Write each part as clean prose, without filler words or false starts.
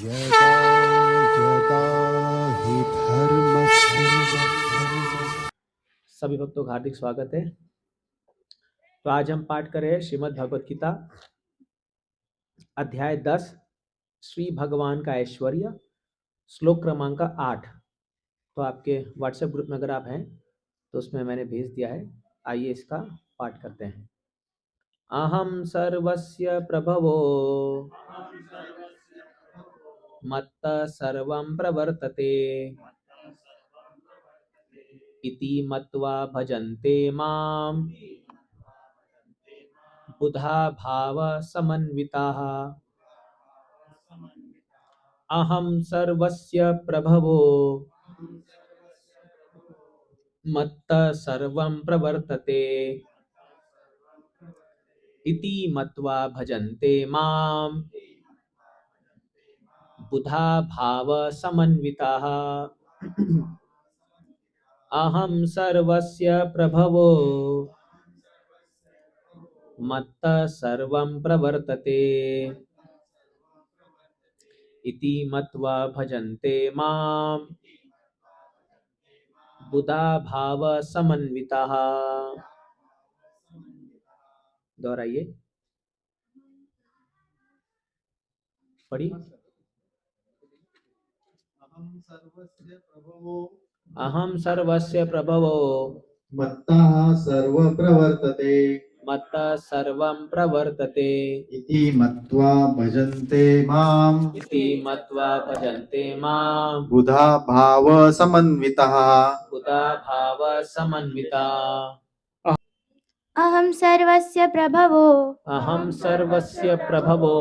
यदा यदा हि धर्मस्य सभी भक्तों का हार्दिक स्वागत है। तो आज हम पाठ कर रहे हैं श्रीमद् भगवत गीता अध्याय 10 श्री भगवान का ऐश्वर्य, श्लोक क्रमांक 8। तो आपके व्हाट्सएप ग्रुप में अगर आप हैं तो उसमें मैंने भेज दिया है। आइए इसका पाठ करते हैं। अहम सर्वस्य प्रभवो मत्तः सर्वं प्रवर्तते इति मत्वा भजन्ते मां बुधा भाव समन्विताः। अहं सर्वस्य प्रभवो मत्तः सर्वं प्रवर्तते इति मत्वा भजन्ते मां बुधा भाव समन्विताः। अहं सर्वस्य प्रभवो मत्तः सर्वं प्रवर्तते इति मत्वा भजन्ते मां बुधा भाव समन्विताः। दोहराइए, पढ़िए। अहं सर्वस्य प्रभवो मत्तः सर्व प्रवर्तते मत्तः सर्वं प्रवर्तते इति मत्वा भजन्ते माम् इति मत्वा भजन्ते मां बुधा भाव समन्वितः। बुधा भाव समन्विता। अहं सर्वस्य प्रभवो अहं सर्वस्य प्रभवो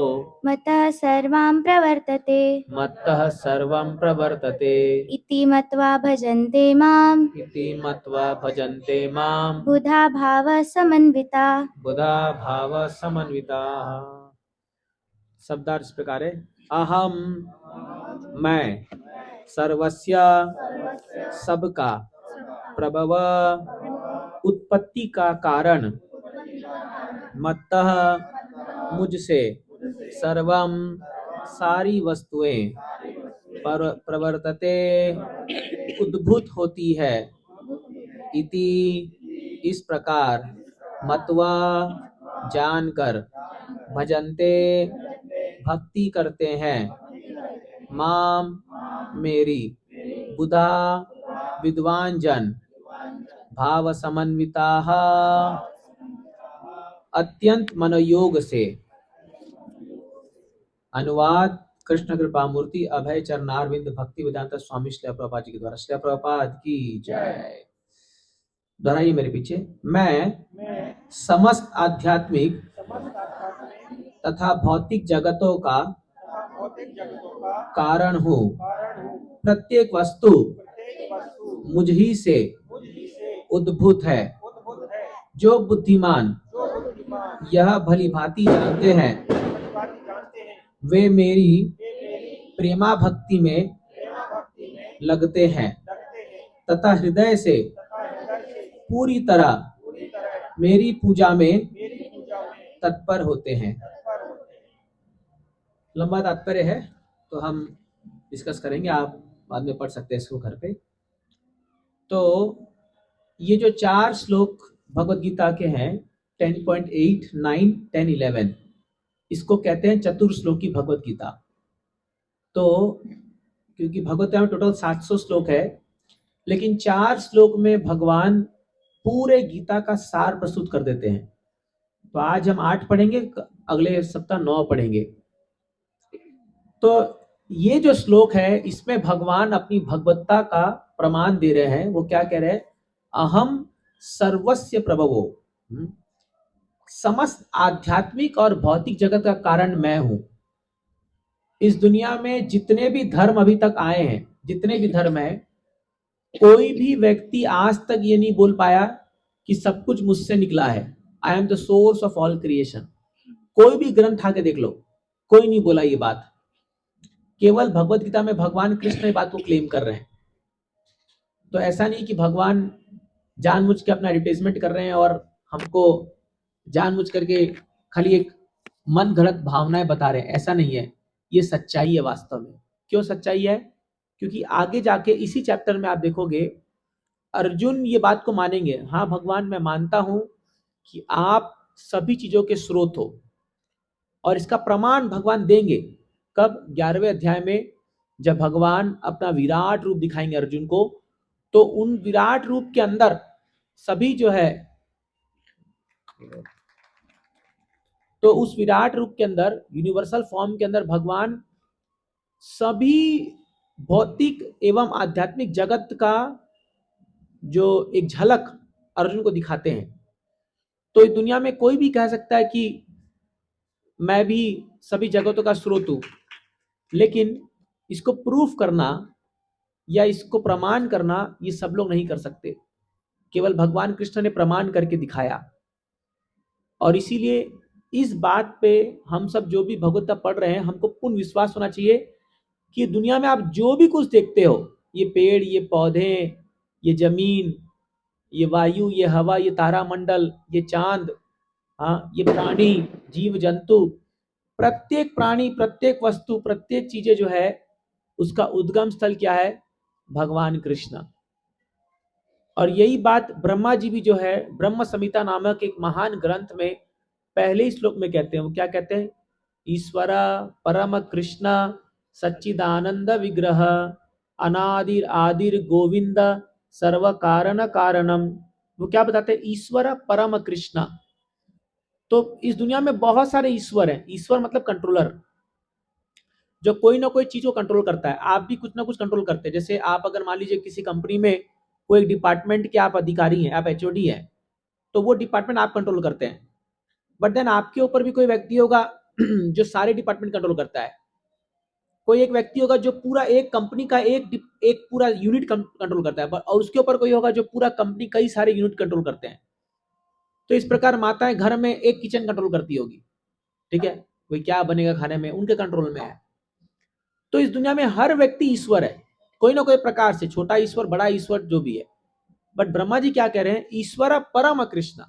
मत्तः सर्वं प्रवर्तते मत्तः सर्वं प्रवर्तते इति मत्वा भजन्ते मां इति मत्वा भजन्ते मां बुधा भाव समन्विता। बुधा भाव समन्विताः। शब्दार्थ इस प्रकार है। अहम मैं, सर्वस्य सबका, प्रभव उत्पत्ति का कारण, मत्तः मुझसे, सर्वम सारी वस्तुएं, प्रवर्तते उद्भूत होती है, इति इस प्रकार, मत्वा जानकर, भजन्ते भक्ति करते हैं, माम मेरी, बुधा विद्वान जन, भाव समन्विताः अत्यंत मनोयोग से। अनुवाद कृष्ण कृपा मूर्ति अभय चरणारविंद भक्ति वेदांत स्वामी श्री प्रभुपाद जी के द्वारा। श्री प्रभुपाद की जय। दोहराइए मेरे पीछे। मैं समस्त आध्यात्मिक तथा भौतिक जगतों का कारण हूँ। प्रत्येक वस्तु मुझ ही से उद्भूत है। जो बुद्धिमान यह भली भांति जानते हैं, वे मेरी प्रेमा भक्ति में लगते हैं तथा हृदय से पूरी तरह मेरी पूजा में तत्पर होते हैं। लंबा तात्पर्य है तो हम डिस्कस करेंगे, आप बाद में पढ़ सकते हैं इसको घर पे। तो ये जो 4 श्लोक भगवत गीता के हैं 10.8, 9, 10, 11, इसको कहते हैं चतुर्श्लोकी भगवत गीता। तो क्योंकि भगवत गीता में टोटल 700 श्लोक है, लेकिन 4 श्लोक में भगवान पूरे गीता का सार प्रस्तुत कर देते हैं। तो आज हम 8 पढ़ेंगे, अगले सप्ताह 9 पढ़ेंगे। तो ये जो श्लोक है इसमें भगवान अपनी भगवत्ता का प्रमाण दे रहे हैं। वो क्या कह रहे हैं? अहम सर्वस्य प्रभवो, समस्त आध्यात्मिक और भौतिक जगत का कारण मैं हूं। इस दुनिया में जितने भी धर्म अभी तक आए हैं, जितने भी धर्म हैं, कोई भी व्यक्ति आज तक ये नहीं बोल पाया कि सब कुछ मुझसे निकला है। I am the source of all creation. कोई भी ग्रंथ आके देख लो, कोई नहीं बोला ये बात। केवल भगवत गीता में भगवान कृष्ण ये बात को क्लेम कर रहे हैं। तो ऐसा नहीं कि भगवान जानबूझ के अपना एडवर्टाइजमेंट कर रहे हैं और हमको जानबूझ करके खाली एक मन गढ़ंत भावनाएं बता रहे हैं, ऐसा नहीं है। ये सच्चाई है वास्तव में। क्यों सच्चाई है? क्योंकि आगे जाके इसी चैप्टर में आप देखोगे अर्जुन ये बात को मानेंगे, हाँ भगवान मैं मानता हूं कि आप सभी चीजों के स्रोत हो, और इसका प्रमाण भगवान देंगे। कब? 11वें अध्याय में जब भगवान अपना विराट रूप दिखाएंगे अर्जुन को, तो उन विराट रूप के अंदर सभी जो है, तो उस विराट रूप के अंदर, यूनिवर्सल फॉर्म के अंदर भगवान सभी भौतिक एवं आध्यात्मिक जगत का जो एक झलक अर्जुन को दिखाते हैं। तो इस दुनिया में कोई भी कह सकता है कि मैं भी सभी जगतों का स्रोत हूं, लेकिन इसको प्रूफ करना या इसको प्रमाण करना ये सब लोग नहीं कर सकते। केवल भगवान कृष्ण ने प्रमाण करके दिखाया। और इसीलिए इस बात पे हम सब जो भी भगवद्गीता पढ़ रहे हैं, हमको पूर्ण विश्वास होना चाहिए कि दुनिया में आप जो भी कुछ देखते हो, ये पेड़, ये पौधे, ये जमीन, ये वायु, ये हवा, ये तारामंडल, ये चांद, हाँ, ये प्राणी, जीव जंतु, प्रत्येक प्राणी, प्रत्येक वस्तु, प्रत्येक चीजें जो है, उसका उद्गम स्थल क्या है? भगवान कृष्ण। और यही बात ब्रह्मा जी भी जो है ब्रह्म संहिता नामक एक महान ग्रंथ में पहले ही श्लोक में कहते हैं। वो क्या कहते हैं? ईश्वर परम कृष्ण सच्चिदानंद विग्रह अनादिर आदिर गोविंद सर्व कारण कारणम। वो क्या बताते हैं? ईश्वर परम कृष्ण। तो इस दुनिया में बहुत सारे ईश्वर हैं। ईश्वर मतलब कंट्रोलर, जो कोई ना कोई चीज को कंट्रोल करता है। आप भी कुछ ना कुछ कंट्रोल करते हैं। जैसे आप अगर मान लीजिए किसी कंपनी में कोई डिपार्टमेंट के आप अधिकारी हैं, आप एचओडी हैं, तो वो डिपार्टमेंट आप कंट्रोल करते हैं। बट देन आपके ऊपर भी कोई व्यक्ति होगा जो सारे डिपार्टमेंट कंट्रोल करता है। कोई एक व्यक्ति होगा जो पूरा एक कंपनी का एक पूरा यूनिट कंट्रोल करता है, और उसके ऊपर कोई होगा जो पूरा कंपनी कई सारे यूनिट कंट्रोल करते हैं। तो इस प्रकार माताएं घर में एक किचन कंट्रोल करती होगी, ठीक है, कोई क्या बनेगा खाने में उनके कंट्रोल में है। तो इस दुनिया में हर व्यक्ति ईश्वर है, कोई ना कोई प्रकार से, छोटा ईश्वर, बड़ा ईश्वर, जो भी है। बट ब्रह्मा जी क्या कह रहे हैं? ईश्वर परम कृष्ण।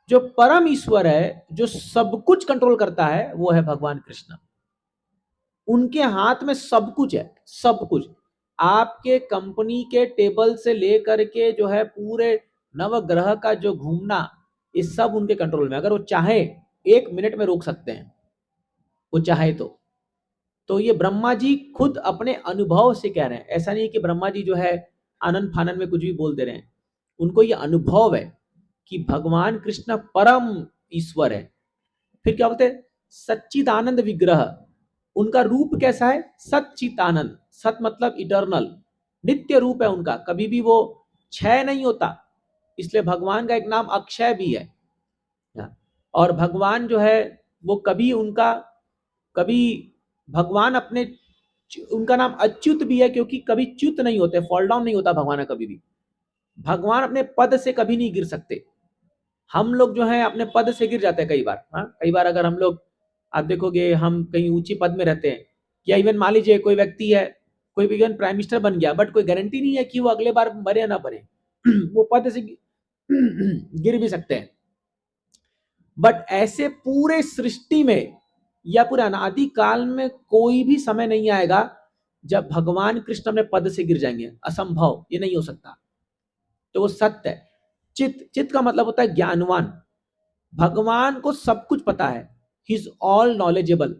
जो परम ईश्वर है, जो सब कुछ कंट्रोल करता है, वो है भगवान कृष्ण। उनके हाथ में सब कुछ है, सब कुछ। आपके कंपनी के टेबल से लेकर के जो है पूरे नवग्रह का जो घूमना, ये सब उनके कंट्रोल में। अगर वो चाहे 1 मिनट में रोक सकते हैं, वो चाहे तो ये ब्रह्मा जी खुद अपने अनुभव से कह रहे हैं। ऐसा नहीं है कि ब्रह्मा जी जो है आनंद फानन में कुछ भी बोल दे रहे हैं। उनको ये अनुभव है कि भगवान कृष्ण परम ईश्वर है। फिर क्या बोलते हैं? सच्चिदानंद विग्रह। उनका रूप कैसा है? सच्चिदानंद। सत मतलब इटर्नल, नित्य रूप है उनका, कभी भी वो क्षय नहीं होता। इसलिए भगवान का एक नाम अक्षय भी है। और भगवान जो है वो कभी भगवान अपने, उनका नाम अच्युत भी है, क्योंकि कभी च्युत नहीं होते, फॉल डाउन नहीं होता भगवान कभी भी। भगवान अपने पद से कभी नहीं गिर सकते। हम लोग जो है अपने पद से गिर जाते हैं कई बार। हाँ, कई बार अगर हम लोग, आप देखोगे हम कहीं ऊंची पद में रहते हैं, या इवन मान लीजिए कोई व्यक्ति है, कोई भी इवन प्राइम मिनिस्टर बन गया, बट कोई गारंटी नहीं है कि वो अगले बार बने या ना बने। वो पद से गिर भी सकते हैं। बट ऐसे पूरे सृष्टि में या पूरे अनादि काल में कोई भी समय नहीं आएगा जब भगवान कृष्ण अपने पद से गिर जाएंगे। असंभव, ये नहीं हो सकता। तो वो सत्य है। चित्त का मतलब होता है ज्ञानवान। भगवान को सब कुछ पता है, ही इज ऑल नॉलेजेबल।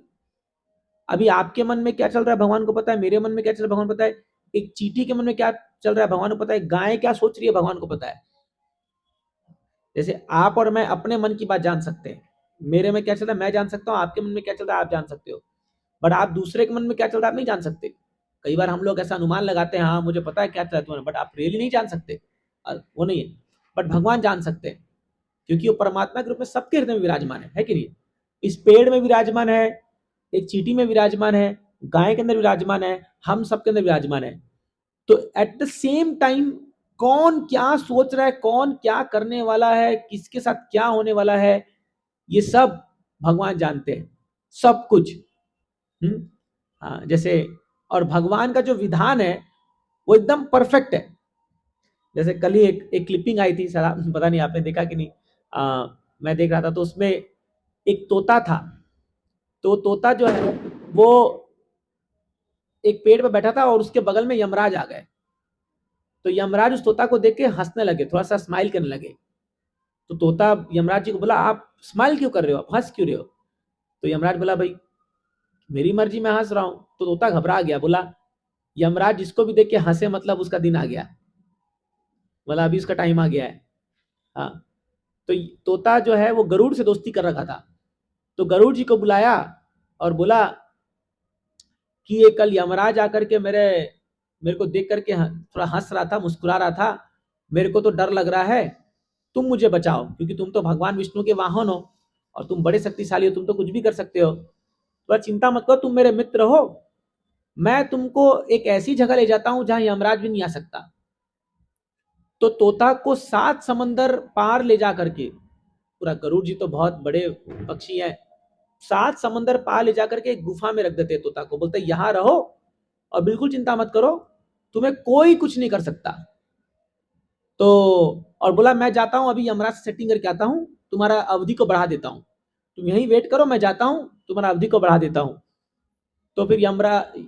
अभी आपके मन में क्या चल रहा है भगवान को पता है, मेरे मन में क्या चल रहा है भगवान को पता है, एक चींटी के मन में क्या चल रहा है भगवान को पता है, गाय क्या सोच रही है भगवान को पता है। जैसे आप और मैं अपने मन की बात जान सकते हैं, मेरे में क्या चल रहा है मैं जान सकता हूँ, आपके मन में क्या चल रहा है आप जान सकते हो, बट आप दूसरे के मन में क्या चल रहा है आप नहीं जान सकते। कई बार हम लोग ऐसा अनुमान लगाते हैं, हाँ मुझे पता है क्या चल रहा है तुम्हारा, बट आप रियली नहीं जान सकते, वो नहीं है। बट भगवान जान सकते हैं, क्योंकि वो परमात्मा के रूप में सबके हृदय में विराजमान है कि नहीं? इस पेड़ में विराजमान है, एक चींटी में विराजमान है, गाय के अंदर विराजमान है, हम सबके अंदर विराजमान है। तो एट द सेम टाइम कौन क्या सोच रहा है, कौन क्या करने वाला है, किसके साथ क्या होने वाला है, ये सब भगवान जानते हैं, सब कुछ। हाँ, जैसे, और भगवान का जो विधान है वो एकदम परफेक्ट है। जैसे कल ही एक क्लिपिंग आई थी, सारा पता नहीं आपने देखा कि नहीं, मैं देख रहा था, तो उसमें एक तोता था। तो तोता जो है वो एक पेड़ पे बैठा था और उसके बगल में यमराज आ गए। तो यमराज उस तोता को देख के हंसने लगे, थोड़ा सा स्माइल करने लगे। तो तोता यमराज जी को बोला, आप स्माइल क्यों कर रहे हो, आप हंस क्यों रहे हो? तो यमराज बोला, भाई मेरी मर्जी, मैं हंस रहा हूं। तो तोता घबरा गया, बोला यमराज जिसको भी देख के हंसे मतलब उसका दिन आ गया, बोला अभी उसका टाइम आ गया है। हाँ, तो तोता जो है वो गरुड़ से दोस्ती कर रखा था। तो गरुड़ जी को बुलाया और बोला कि ये कल यमराज आकर के मेरे को देख करके थोड़ा हंस रहा था, मुस्कुरा रहा था, मेरे को तो डर लग रहा है, तुम मुझे बचाओ, क्योंकि तुम तो भगवान विष्णु के वाहन हो और तुम बड़े शक्तिशाली हो, तुम तो कुछ भी कर सकते हो, तो चिंता मत करो, तुम मेरे मित्र हो, मैं तुमको एक ऐसी जगह ले जाता हूं जहां यमराज भी नहीं आ सकता। तो तोता को 7 समंदर पार ले जा करके, पूरा, गरुड़ जी तो बहुत बड़े पक्षी हैं, 7 समंदर पार ले जाकर के एक गुफा में रख देते तोता को, बोलते यहां रहो और बिल्कुल चिंता मत करो, तुम्हें कोई कुछ नहीं कर सकता। तो और बोला मैं जाता हूं, अभी यमराज से सेटिंग करके आता हूं, तुम्हारा अवधि को बढ़ा देता हूं, तुम यहीं वेट करो, मैं जाता हूं, तुम्हारा अवधि को बढ़ा देता हूं। तो फिर यमराज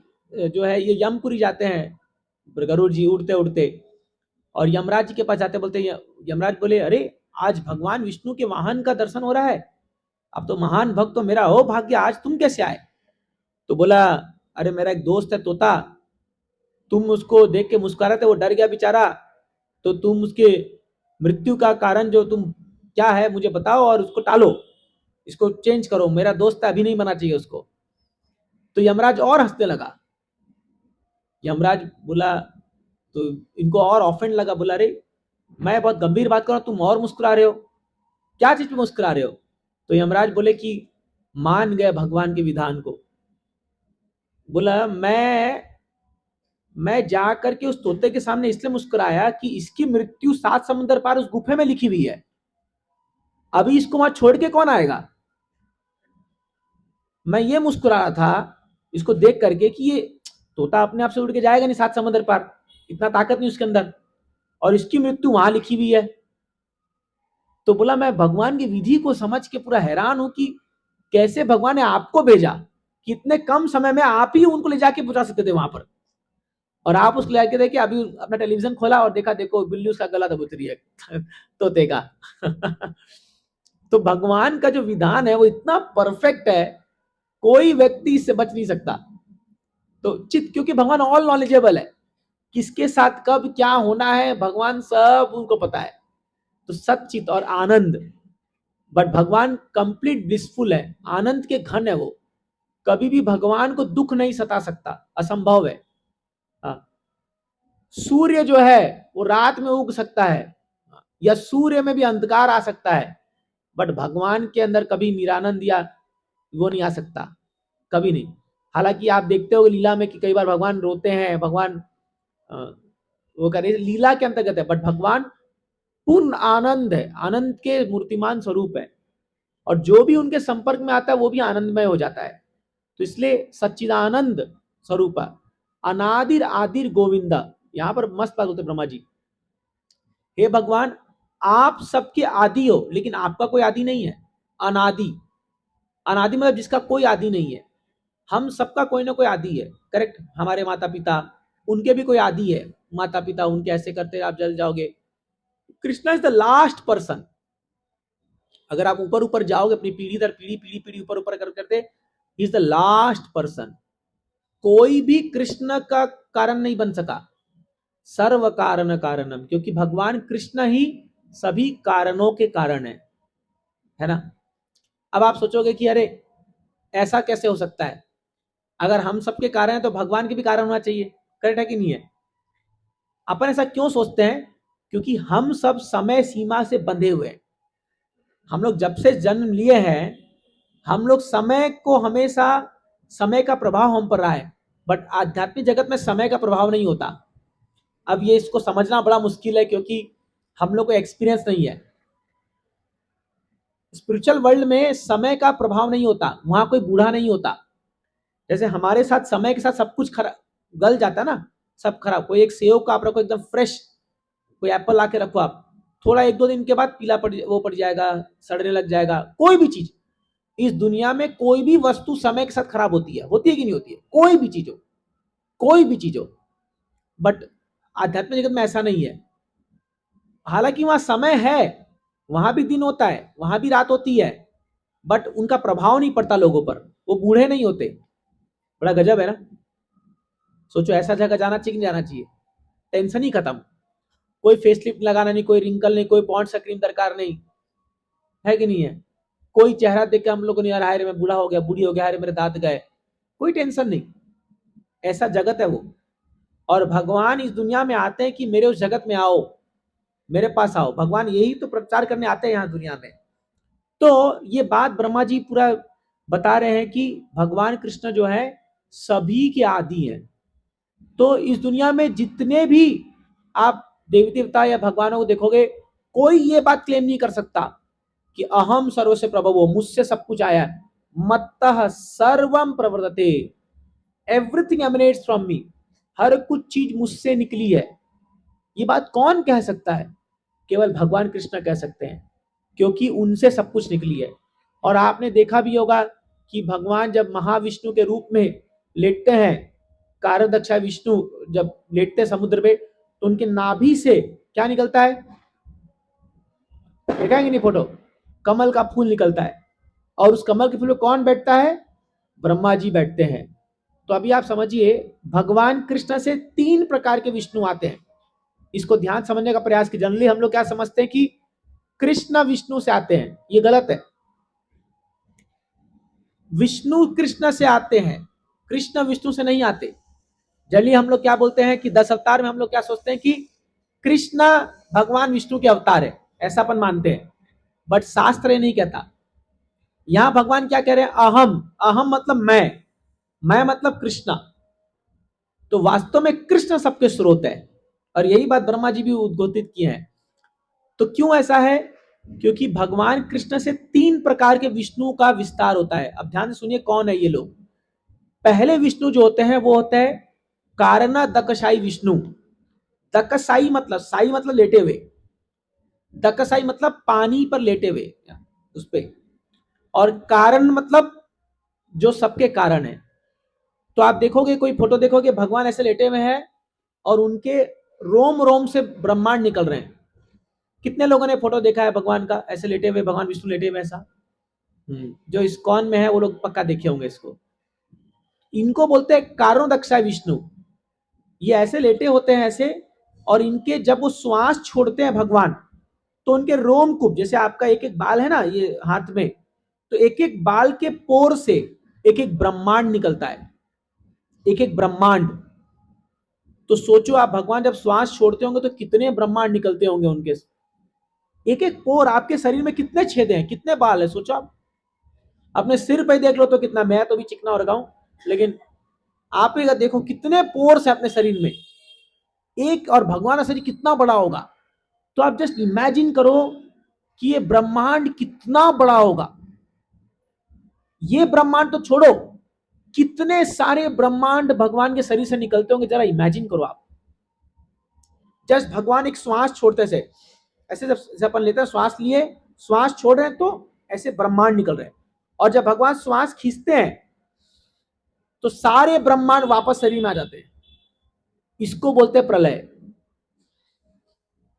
जो है ये यमपुरी जाते हैं गरुड़ जी उड़ते उड़ते, और यमराज जी के पास जाते, बोलते यमराज बोले, अरे आज भगवान विष्णु के वाहन का दर्शन हो रहा है, अब तो महान भक्त तो मेरा हो भाग्य, आज तुम कैसे आए? तो बोला, अरे मेरा एक दोस्त है तोता, तुम उसको देख के मुस्कुरा थे, वो डर गया बेचारा, तो तुम उसके मृत्यु का कारण जो तुम क्या है मुझे बताओ और उसको टालो, इसको चेंज करो, मेरा दोस्त अभी नहीं बना चाहिए उसको। तो यमराज और हंसने लगा। यमराज बोला, तो इनको और ऑफेंड लगा, बोला अरे मैं बहुत गंभीर बात कर रहा हूं, तुम और मुस्कुरा रहे हो, क्या चीज पे मुस्कुरा रहे हो? तो यमराज बोले कि मान गए भगवान के विधान को। बोला मैं जा करके उस तोते के सामने इसलिए मुस्कुराया कि इसकी मृत्यु 7 समुद्र पार उस गुफे में लिखी हुई है, अभी इसको वहां छोड़ के कौन आएगा? मैं ये मुस्कुरा रहा था इसको देख करके कि ये तोता अपने आप से उड़ के जाएगा नहीं 7 समुद्र पार, इतना ताकत नहीं उसके अंदर, और इसकी मृत्यु वहां लिखी हुई है। तो बोला मैं भगवान की विधि को समझ के पूरा हैरान हूं कि कैसे भगवान ने आपको भेजा, कितने कम समय में आप ही उनको ले जाके पहुंचा सकते थे वहां पर, और आप उसको लेके देखे, अभी अपना टेलीविजन खोला और देखा, देखो बिल्ली उसका गला दबोच रही है तोते का तो भगवान का जो विधान है वो इतना परफेक्ट है, कोई व्यक्ति इससे बच नहीं सकता। तो क्योंकि भगवान ऑल नॉलेजेबल है, किसके साथ कब क्या होना है भगवान सब उनको पता है। तो सचित और आनंद, बट भगवान कंप्लीट ब्लिसफुल है, आनंद के घन है, वो कभी भी भगवान को दुख नहीं सता सकता, असंभव है। सूर्य जो है वो रात में उग सकता है या सूर्य में भी अंधकार आ सकता है, बट भगवान के अंदर कभी निरानंद या वो नहीं आ सकता, कभी नहीं। हालांकि आप देखते हो लीला में कि कई बार भगवान रोते हैं, भगवान वो करे लीला के अंतर्गत है, बट भगवान पूर्ण आनंद है, आनंद के मूर्तिमान स्वरूप है, और जो भी उनके संपर्क में आता है वो भी आनंदमय हो जाता है। तो इसलिए सच्चिदानंद स्वरूप, अनादिर आदिर गोविंदा, यहां पर मस्त बात होते ब्रह्मा जी, हे भगवान आप सबके आदि हो, लेकिन आपका कोई आदि नहीं है, अनादि, अनादि मतलब जिसका कोई आदि नहीं है, हम सबका कोई ना कोई आदि है, करेक्ट। हमारे माता पिता, उनके भी कोई आदि है, माता पिता उनके ऐसे करते आप जल जाओगे। Krishna is the last person, अगर आप ऊपर ऊपर जाओगे अपनी पीढ़ी दर पीढ़ी पीढ़ी पीढ़ी ऊपर ऊपर करते, he is the last person. कोई भी कृष्ण का कारण नहीं बन सका, सर्व कारण कारणम, क्योंकि भगवान कृष्ण ही सभी कारणों के कारण है ना। अब आप सोचोगे कि अरे ऐसा कैसे हो सकता है, अगर हम सबके कारण है तो भगवान के भी कारण होना चाहिए, करेक्ट है कि नहीं है? अपन ऐसा क्यों सोचते हैं? क्योंकि हम सब समय सीमा से बंधे हुए हैं, हम लोग जब से जन्म लिए हैं, हम लोग समय को हमेशा, समय का प्रभाव हम पर रहा है, बट आध्यात्मिक जगत में समय का प्रभाव नहीं होता। अब ये इसको समझना बड़ा मुश्किल है क्योंकि हम लोग को एक्सपीरियंस नहीं है। स्पिरिचुअल वर्ल्ड में समय का प्रभाव नहीं होता, वहां कोई बूढ़ा नहीं होता। जैसे हमारे साथ समय के साथ सब कुछ गल जाता है ना, सब खराब। कोई एक सेव का आप रखो एकदम फ्रेश, कोई एप्पल ला के रखो आप, थोड़ा 1-2 दिन के बाद पीला पड़ जाएगा, सड़ने लग जाएगा, कोई भी चीज। इस दुनिया में कोई भी वस्तु समय के साथ खराब होती है कि नहीं होती है? कोई भी चीज हो, कोई भी चीज हो। बट आध्यात्मिक जगत में ऐसा नहीं है। हालांकि वहां समय है, वहां भी दिन होता है, वहां भी रात होती है, बट उनका प्रभाव नहीं पड़ता लोगों पर, वो बूढ़े नहीं होते। बड़ा गजब है ना। सोचो ऐसा जगह जाना चाहिए कि नहीं जाना चाहिए? टेंशन ही खत्म, कोई फेसलिफ्ट लगाना नहीं, कोई रिंकल नहीं, कोई पॉन्ड्स का क्रीम दरकार नहीं, है कि नहीं है? कोई चेहरा देख के हम लोग को नहीं आ रहा है मैं बूढ़ा हो गया, बूढ़ी हो गया, अरे मेरे दांत गए, कोई टेंशन नहीं। ऐसा जगत है वो। और भगवान इस दुनिया में आते हैं कि मेरे उस जगत में आओ, मेरे पास आओ। भगवान यही तो प्रचार करने आते हैं यहाँ दुनिया में। तो ये बात ब्रह्मा जी पूरा बता रहे हैं कि भगवान कृष्ण जो है सभी के आदि हैं। तो इस दुनिया में जितने भी आप देवी देवता या भगवानों को देखोगे, कोई ये बात क्लेम नहीं कर सकता कि अहम सर्वस्य प्रभवो, मुझसे सब कुछ आया है। मत्तः सर्वम प्रवर्तते, एवरीथिंग एमिनेट्स फ्रॉम मी, हर कुछ चीज मुझसे निकली है। ये बात कौन कह सकता है? केवल भगवान कृष्ण कह सकते हैं, क्योंकि उनसे सब कुछ निकली है। और आपने देखा भी होगा कि भगवान जब महाविष्णु के रूप में लेटते हैं, कारदक्षा विष्णु जब लेटते समुद्र में, तो उनके नाभि से क्या निकलता है? देखा है कि नहीं फोटो? कमल का फूल निकलता है। और उस कमल के फूल में कौन बैठता है? ब्रह्मा जी बैठते हैं। तो अभी आप समझिए, भगवान कृष्ण से 3 प्रकार के विष्णु आते हैं। इसको ध्यान समझने का प्रयास की। जनरली हम लोग क्या समझते हैं कि कृष्ण विष्णु से आते हैं, ये गलत है। विष्णु कृष्ण से आते हैं, कृष्ण विष्णु से नहीं आते। जनरली हम लोग क्या बोलते हैं कि 10 अवतार में हम लोग क्या सोचते हैं कि कृष्ण भगवान विष्णु के अवतार है, ऐसा अपन मानते हैं। बट शास्त्र ये नहीं कहता। यहां भगवान क्या कह रहे हैं? अहम, अहम मतलब मैं मतलब कृष्णा। तो वास्तव में कृष्ण सबके स्रोत है। और यही बात ब्रह्मा जी भी उद्घोषित किए हैं। तो क्यों ऐसा है? क्योंकि भगवान कृष्ण से 3 प्रकार के विष्णु का विस्तार होता है। अब ध्यान से सुनिए कौन है ये लोग। पहले विष्णु जो होते हैं वो होते हैं कारण दकशाई विष्णु। दकसाई मतलब, साई मतलब लेटे हुए, दकसाई मतलब पानी पर लेटे हुए उस पे, और कारण मतलब जो सबके कारण है। तो आप देखोगे, कोई फोटो देखोगे, भगवान ऐसे लेटे हुए हैं और उनके रोम रोम से ब्रह्मांड निकल रहे हैं। कितने लोगों ने फोटो देखा है भगवान का ऐसे लेटे हुए, भगवान विष्णु लेटे हुए ऐसा? जो इस्कॉन में है वो लोग पक्का देखे होंगे इसको। इनको बोलते हैं कारणोदक्षाय विष्णु। ये ऐसे लेटे होते हैं ऐसे, और इनके जब वो श्वास छोड़ते हैं भगवान, तो उनके रोमकूप, जैसे आपका एक एक बाल है ना ये हाथ में, तो एक एक बाल के पोर से एक एक ब्रह्मांड निकलता है, एक एक ब्रह्मांड। तो सोचो आप, भगवान जब श्वास छोड़ते होंगे तो कितने ब्रह्मांड निकलते होंगे उनके। एक एक पोर, आपके शरीर में कितने छेद हैं, कितने बाल है, सोचो आप। अपने सिर पे देख लो तो कितना, मैं तो भी चिकना हो रखा हूं, लेकिन आप अगर देखो कितने पोर्स है अपने शरीर में एक, और भगवान का शरीर कितना बड़ा होगा। तो आप जस्ट इमेजिन करो कि ये ब्रह्मांड कितना बड़ा होगा। ये ब्रह्मांड तो छोड़ो, कितने सारे ब्रह्मांड भगवान के शरीर से निकलते होंगे, जरा इमेजिन करो आप। जस्ट भगवान एक श्वास छोड़ते से ऐसे, जब अपन लेते हैं श्वास, लिए श्वास छोड़ रहे हैं तो ऐसे ब्रह्मांड निकल रहे हैं। और जब भगवान श्वास खींचते हैं तो सारे ब्रह्मांड वापस शरीर में आ जाते हैं। इसको बोलते हैं प्रलय।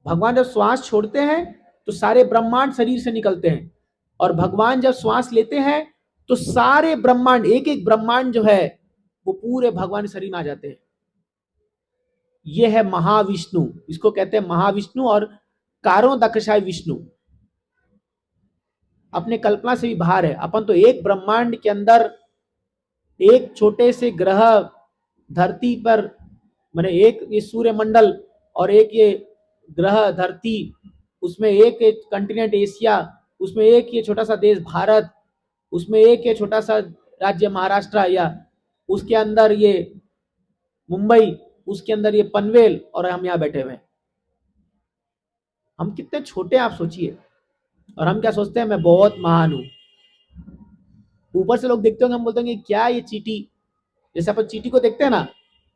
भगवान जब श्वास छोड़ते हैं तो सारे ब्रह्मांड शरीर से निकलते हैं, और भगवान जब श्वास लेते हैं तो सारे ब्रह्मांड, एक एक ब्रह्मांड जो है वो पूरे भगवान शरीर में आ जाते हैं। यह है महाविष्णु, इसको कहते हैं महाविष्णु और कारणोदकशाय विष्णु। अपने कल्पना से भी बाहर है। अपन तो एक ब्रह्मांड के अंदर एक छोटे से ग्रह धरती पर, माने एक ये सूर्य मंडल और एक ये ग्रह धरती, उसमें एक कंटिनेंट एशिया, उसमें एक ये छोटा सा देश भारत, उसमें एक ये छोटा सा राज्य महाराष्ट्र, या उसके अंदर ये मुंबई, उसके अंदर ये पनवेल, और हम यहाँ बैठे हुए हैं। हम कितने छोटे हैं आप सोचिए। और हम क्या सोचते हैं, मैं बहुत महान हूं। ऊपर से लोग देखते होंगे, हम बोलते हैं क्या ये चींटी, जैसे अपन चींटी को देखते हैं ना,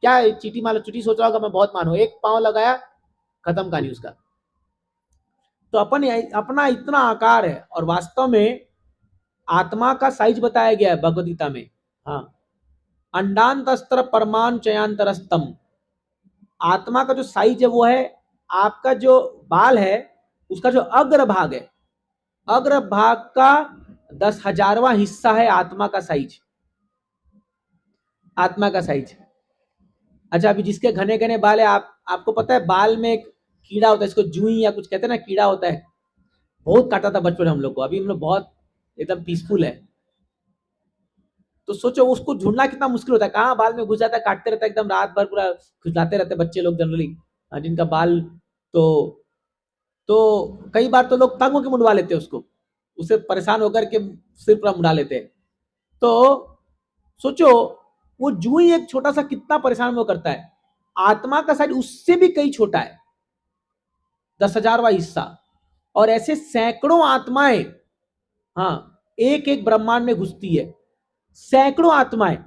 क्या चींटी, मान लो चींटी सोच रहा होगा मैं बहुत महान हूं, एक पांव लगाया खत्म कहानी उसका। तो अपन अपना इतना आकार है, और वास्तव में आत्मा का साइज बताया गया है भगवद गीता में। हाँ, अंडांतस्त्र परमान चयांतरस्तम, आत्मा का जो साइज है वो है, आपका जो बाल है उसका जो अग्र भाग है, अग्र भाग का 10,000वां हिस्सा है आत्मा का साइज, आत्मा का साइज। अच्छा, अभी जिसके घने घने बाल है, आपको पता है बाल में एक कीड़ा होता है, इसको जुई या कुछ कहते हैं ना, कीड़ा होता है, बहुत काटा था बचपन में हम लोग को, अभी हम लोग बहुत एकदम पीसफुल है। तो सोचो उसको ढूंढना कितना मुश्किल होता है, कहाँ बाल में घुस जाता है, काटते रहता है एकदम रात भर, पूरा खुजलाते रहते हैं बच्चे लोग जनरली, जिनका बाल तो कई बार तो लोग तंग होकर मुंडवा लेते हैं उसको, उससे परेशान होकर के सिर पूरा मुंडा लेते हैं। तो सोचो वो जुई एक छोटा सा कितना परेशान वो करता है, आत्मा का साइज उससे भी कई छोटा है, 10,000वां हिस्सा। और ऐसे सैकड़ों आत्माएं, हाँ, एक एक ब्रह्मांड में घुसती है, सैकड़ों आत्माएं।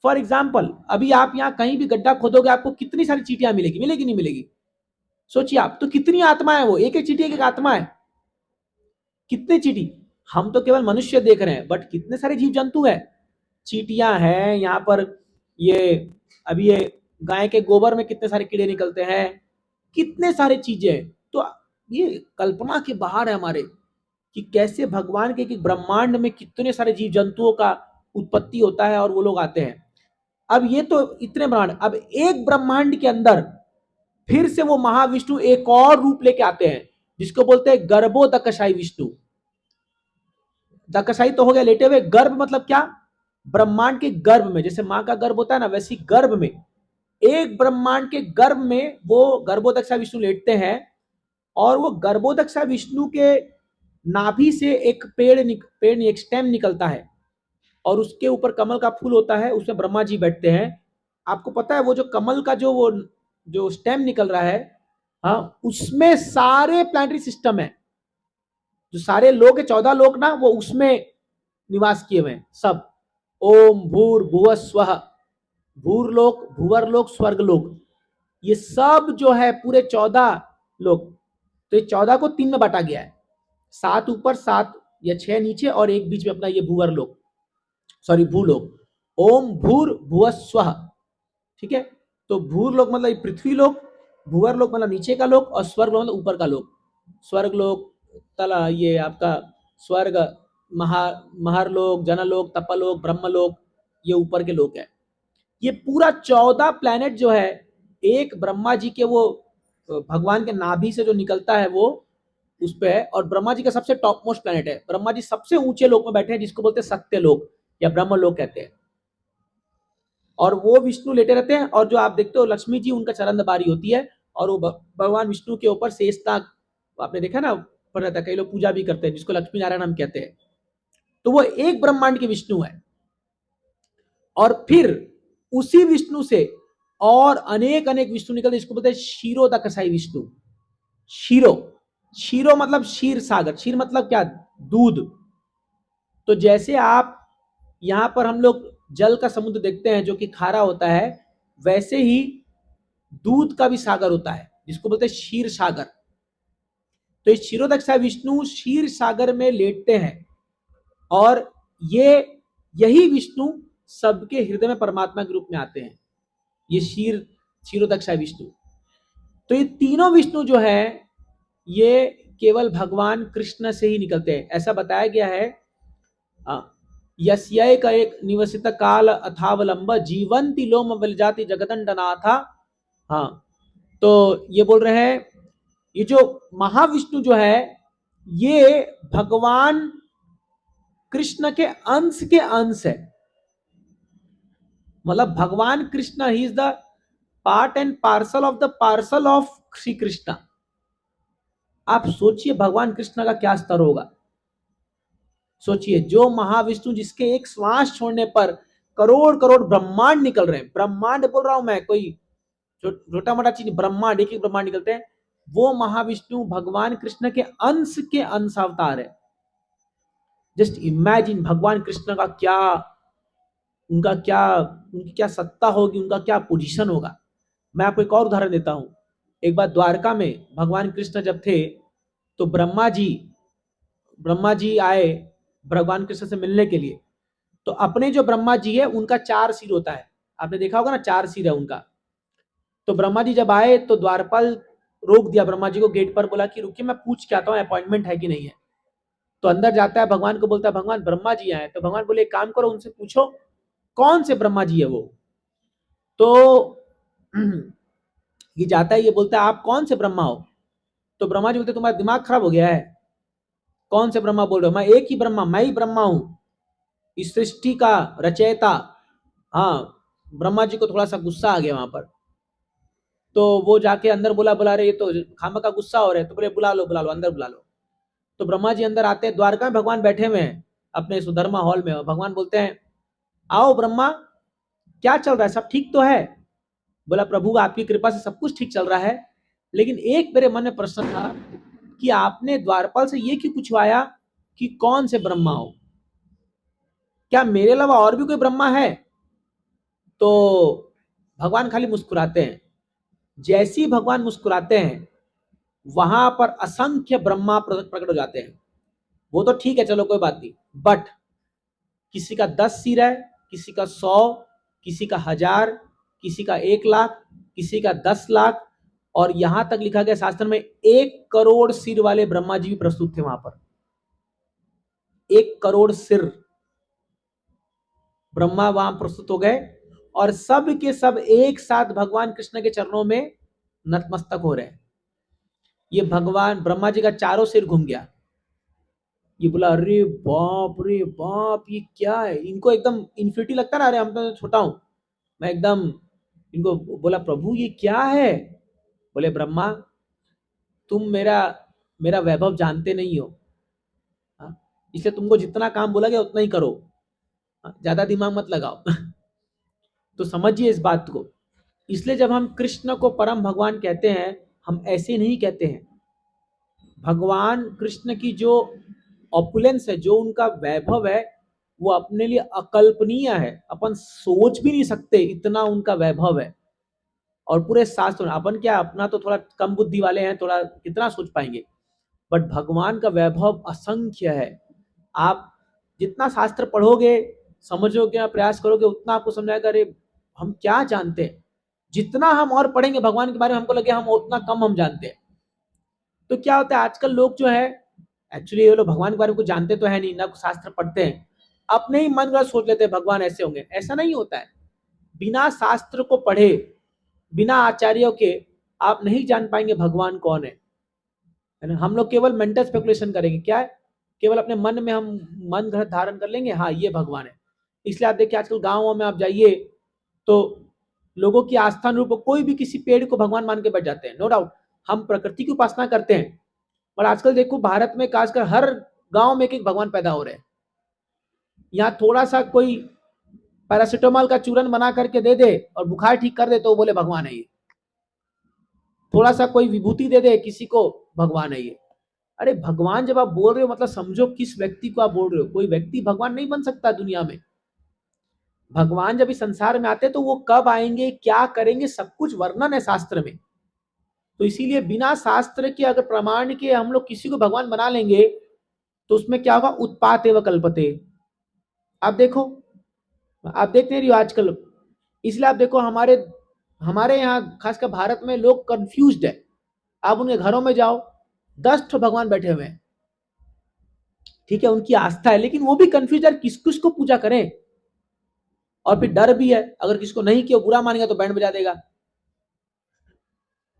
फॉर एग्जाम्पल, अभी आप यहाँ कहीं भी गड्ढा खोदोगे, आपको कितनी सारी चीटियां मिलेगी, मिलेगी नहीं मिलेगी? सोचिए आप, तो कितनी आत्मा है वो, एक एक चीटी एक एक आत्मा है, कितने चीटी। हम तो केवल मनुष्य देख रहे हैं, बट कितने सारे जीव जंतु है, चीटियां हैं यहाँ पर। ये अभी ये गाय के गोबर में कितने सारे कीड़े निकलते हैं, कितने सारे चीजें। तो ये कल्पना के बाहर है हमारे कि कैसे भगवान के एक ब्रह्मांड में कितने सारे जीव जंतुओं का उत्पत्ति होता है और वो लोग आते हैं। अब ये तो इतने ब्रह्मांड, अब एक ब्रह्मांड के अंदर फिर से वो महाविष्णु एक और रूप लेके आते हैं, जिसको बोलते हैं गर्भोदकशाई विष्णु। दकशाई तो हो गया लेटे हुए, गर्भ मतलब क्या, ब्रह्मांड के गर्भ में, जैसे मां का गर्भ होता है ना, वैसी गर्भ में, एक ब्रह्मांड के गर्भ में वो गर्भोदक्षा विष्णु लेटते हैं। और वो गर्भोदक्षा विष्णु के नाभि से एक पेड़ एक स्टेम निकलता है, और उसके ऊपर कमल का फूल होता है, उसमें ब्रह्मा जी बैठते हैं। आपको पता है वो जो कमल का जो स्टेम निकल रहा है, हाँ, उसमें सारे प्लैनेटरी सिस्टम है, जो सारे लोग है, 14 लोग ना, वो उसमें निवास किए हुए हैं सब। ओम भूर भुव स्वः, भूरलोक, भूवरलोक, स्वर्गलोक, ये सब जो है पूरे 14 लोग। तो ये 14 को 3 में बांटा गया है, 7 ऊपर, 7 या 6 नीचे, और एक बीच में अपना ये भूवरलोक, सॉरी भूलोक। ओम भूर भुव स्वः, ठीक है। तो भूरलोक मतलब पृथ्वी लोक, भूवरलोक मतलब नीचे का लोक, और स्वर्ग मतलब ऊपर का लोक। स्वर्ग लोक तला ये आपका स्वर्ग, महरलोक, जनलोक, तपलोक, ब्रह्मलोक, ये ऊपर के लोक है। ये पूरा 14 प्लैनेट जो है, एक ब्रह्मा जी के वो भगवान के नाभि से जो निकलता है वो उस पे है। और ब्रह्मा जी का सबसे टॉप मोस्ट प्लैनेट है, ब्रह्मा जी सबसे ऊंचे लोक में बैठे हैं, जिसको बोलते हैं सत्य लोक या ब्रह्म लोक कहते हैं। और वो विष्णु लेटे रहते हैं, और जो आप देखते हो लक्ष्मी जी, उनका चरण दबारी होती है, और वो भगवान विष्णु के ऊपर शेषनाग, आपने देखा ना, पढ़ रहता है, कई लोग पूजा भी करते हैं, जिसको लक्ष्मी नारायण हम कहते हैं। तो वो एक ब्रह्मांड के विष्णु है। और फिर उसी विष्णु से और अनेक अनेक विष्णु निकलते, इसको बोलते हैं क्षीरोदकशाई विष्णु। क्षीरो मतलब क्षीर सागर, क्षीर मतलब क्या, दूध। तो जैसे आप यहां पर हम लोग जल का समुद्र देखते हैं जो कि खारा होता है, वैसे ही दूध का भी सागर होता है, जिसको बोलते हैं क्षीर सागर। तो इस क्षीरोदकशाई विष्णु क्षीर सागर में लेटते हैं, और यही विष्णु सबके हृदय में परमात्मा के रूप में आते हैं, ये क्षीरोदकशाई विष्णु। तो ये तीनों विष्णु जो है, ये केवल भगवान कृष्ण से ही निकलते हैं, ऐसा बताया गया है। यस्यै का एक निवसित काल अथावलंब जीवंती लोम बलजाति जगदंडनाथा। हाँ, तो ये बोल रहे हैं, ये जो महाविष्णु जो है, ये भगवान कृष्ण के अंश है। मतलब भगवान Krishna, he is the part and parcel of Shri Krishna. आप सोचिए भगवान कृष्ण का क्या स्तर होगा। सोचिए, जो महाविष्णु जिसके एक श्वास छोड़ने पर करोड़ करोड़ ब्रह्मांड निकल रहे हैं, ब्रह्मांड बोल रहा हूं मैं, कोई छोटा मोटा चीज, ब्रह्मांड, एक ब्रह्मांड निकलते हैं, वो महाविष्णु भगवान कृष्ण के अंश अवतार है। जस्ट इमेजिन भगवान कृष्ण का उनकी क्या सत्ता होगी, उनका क्या पोजीशन होगा। मैं आपको एक और उदाहरण देता हूं। एक बार द्वारका में भगवान कृष्ण जब थे, तो ब्रह्मा जी आए भगवान कृष्ण से मिलने के लिए। तो अपने जो ब्रह्मा जी है उनका 4 सिर होता है, आपने देखा होगा ना, 4 सिर है उनका। तो ब्रह्मा जी जब आए तो द्वारपाल रोक दिया ब्रह्मा जी को गेट पर, बोला कि रुकिए मैं पूछ के आता हूँ अपॉइंटमेंट है कि नहीं है। तो अंदर जाता है, भगवान को बोलता है भगवान ब्रह्मा जी आए। तो भगवान बोले एक काम करो, उनसे पूछो कौन से ब्रह्मा जी है वो। तो ये जाता है, ये बोलता है आप कौन से ब्रह्मा हो। तो ब्रह्मा जी बोलते तुम्हारा दिमाग खराब हो गया है, कौन से ब्रह्मा बोल रहे हो, मैं एक ही ब्रह्मा, मैं ही ब्रह्मा हूं, इस सृष्टि का रचयिता। हाँ, ब्रह्मा जी को थोड़ा सा गुस्सा आ गया वहां पर। तो वो जाके अंदर बोला, बोला रहे ये तो खामा का गुस्सा हो रहे हैं। तो बोले बुला लो बुला लो, अंदर बुला लो। तो ब्रह्मा जी अंदर आते हैं, द्वारका में भगवान बैठे हुए हैं अपने सुधर्मा हॉल में। भगवान बोलते हैं आओ ब्रह्मा, क्या चल रहा है, सब ठीक तो है। बोला प्रभु आपकी कृपा से सब कुछ ठीक चल रहा है, लेकिन एक मेरे मन में प्रश्न था कि आपने द्वारपाल से ये क्यों पूछवाया कि कौन से ब्रह्मा हो, क्या मेरे अलावा और भी कोई ब्रह्मा है। तो भगवान खाली मुस्कुराते हैं। जैसे ही भगवान मुस्कुराते हैं वहां पर असंख्य ब्रह्मा प्रकट हो जाते हैं। वो तो ठीक है, चलो कोई बात नहीं, बट किसी का 10 सिर है, किसी का 100, किसी का 1000, किसी का 1 लाख, किसी का 10 लाख, और यहां तक लिखा गया शास्त्र में 1 करोड़ सिर वाले ब्रह्मा जी भी प्रस्तुत थे वहां पर। 1 करोड़ सिर ब्रह्मा वहां प्रस्तुत हो गए, और सब के सब एक साथ भगवान कृष्ण के चरणों में नतमस्तक हो रहे हैं। ये भगवान ब्रह्मा जी का चारों सिर घूम गया। ये बोला अरे रे बाप, ये क्या है, इनको एकदम इन्फिनिटी लगता ना, अरे हम तो छोटा हूं मैं एकदम। इनको बोला प्रभु ये क्या है। बोले ब्रह्मा तुम मेरा मेरा वैभव जानते नहीं हो, हाँ? इसलिए तुमको जितना काम बोला गया उतना ही करो, हाँ? ज्यादा दिमाग मत लगाओ। तो समझिए इस बात को। इसलिए जब हम कृष्ण को परम भगवान कहते हैं, हम ऐसे नहीं कहते हैं। भगवान कृष्ण की जो ऑपुलेंस है, जो उनका वैभव है, वो अपने लिए अकल्पनीय है। अपन सोच भी नहीं सकते इतना उनका वैभव है। और पूरे शास्त्र, अपन क्या, अपना तो थोड़ा कम बुद्धि वाले हैं, थोड़ा कितना सोच पाएंगे, बट भगवान का वैभव असंख्य है। आप जितना शास्त्र पढ़ोगे, समझोगे, प्रयास करोगे, उतना आपको समझाएगा अरे हम क्या जानते हैं। जितना हम और पढ़ेंगे भगवान के बारे में, हमको लगे हम उतना कम हम जानते हैं। तो क्या होता है आजकल लोग जो है, एक्चुअली ये लोग भगवान के बारे में कुछ जानते तो है नहीं, ना कुछ शास्त्र पढ़ते हैं, अपने ही मन का सोच लेते हैं भगवान ऐसे होंगे। ऐसा नहीं होता है। बिना शास्त्र को पढ़े, बिना आचार्यों के आप नहीं जान पाएंगे भगवान कौन है ना। हम लोग केवल मेंटल स्पेकुलेशन करेंगे, क्या है, केवल अपने मन में हम मन ग्रह धारण कर लेंगे, हाँ ये भगवान है। इसलिए आप देखिए आजकल गाँवों में आप जाइए तो लोगों की आस्था अनुरूप कोई भी किसी पेड़ को भगवान मान के बैठ जाते हैं। नो डाउट हम प्रकृति की उपासना करते हैं, पर आजकल देखो भारत में खासकर हर गांव में एक एक भगवान पैदा हो रहे हैं। यहाँ थोड़ा सा कोई पैरासिटामोल का चूरन बना करके दे दे और बुखार ठीक कर दे तो वो बोले भगवान है ये। थोड़ा सा कोई विभूति दे दे किसी को, भगवान है ये। अरे भगवान जब आप बोल रहे हो मतलब समझो किस व्यक्ति को आप बोल रहे हो। कोई व्यक्ति भगवान नहीं बन सकता दुनिया में। भगवान जब इस संसार में आते तो वो कब आएंगे, क्या करेंगे, सब कुछ वर्णन है शास्त्र में। तो इसीलिए बिना शास्त्र के अगर प्रमाण के हम लोग किसी को भगवान बना लेंगे तो उसमें क्या होगा, उत्पात एवं कल्पते। आप देखो, आप देख नहीं रही हो आजकल। इसलिए आप देखो हमारे यहाँ खासकर भारत में लोग कंफ्यूज्ड है। आप उनके घरों में जाओ, 10 ठो भगवान बैठे हुए हैं, ठीक है, उनकी आस्था है, लेकिन वो भी कंफ्यूज है किस किस को पूजा करें। और फिर डर भी है, अगर किसको नहीं किया बुरा मानेगा तो बैंड बजा देगा।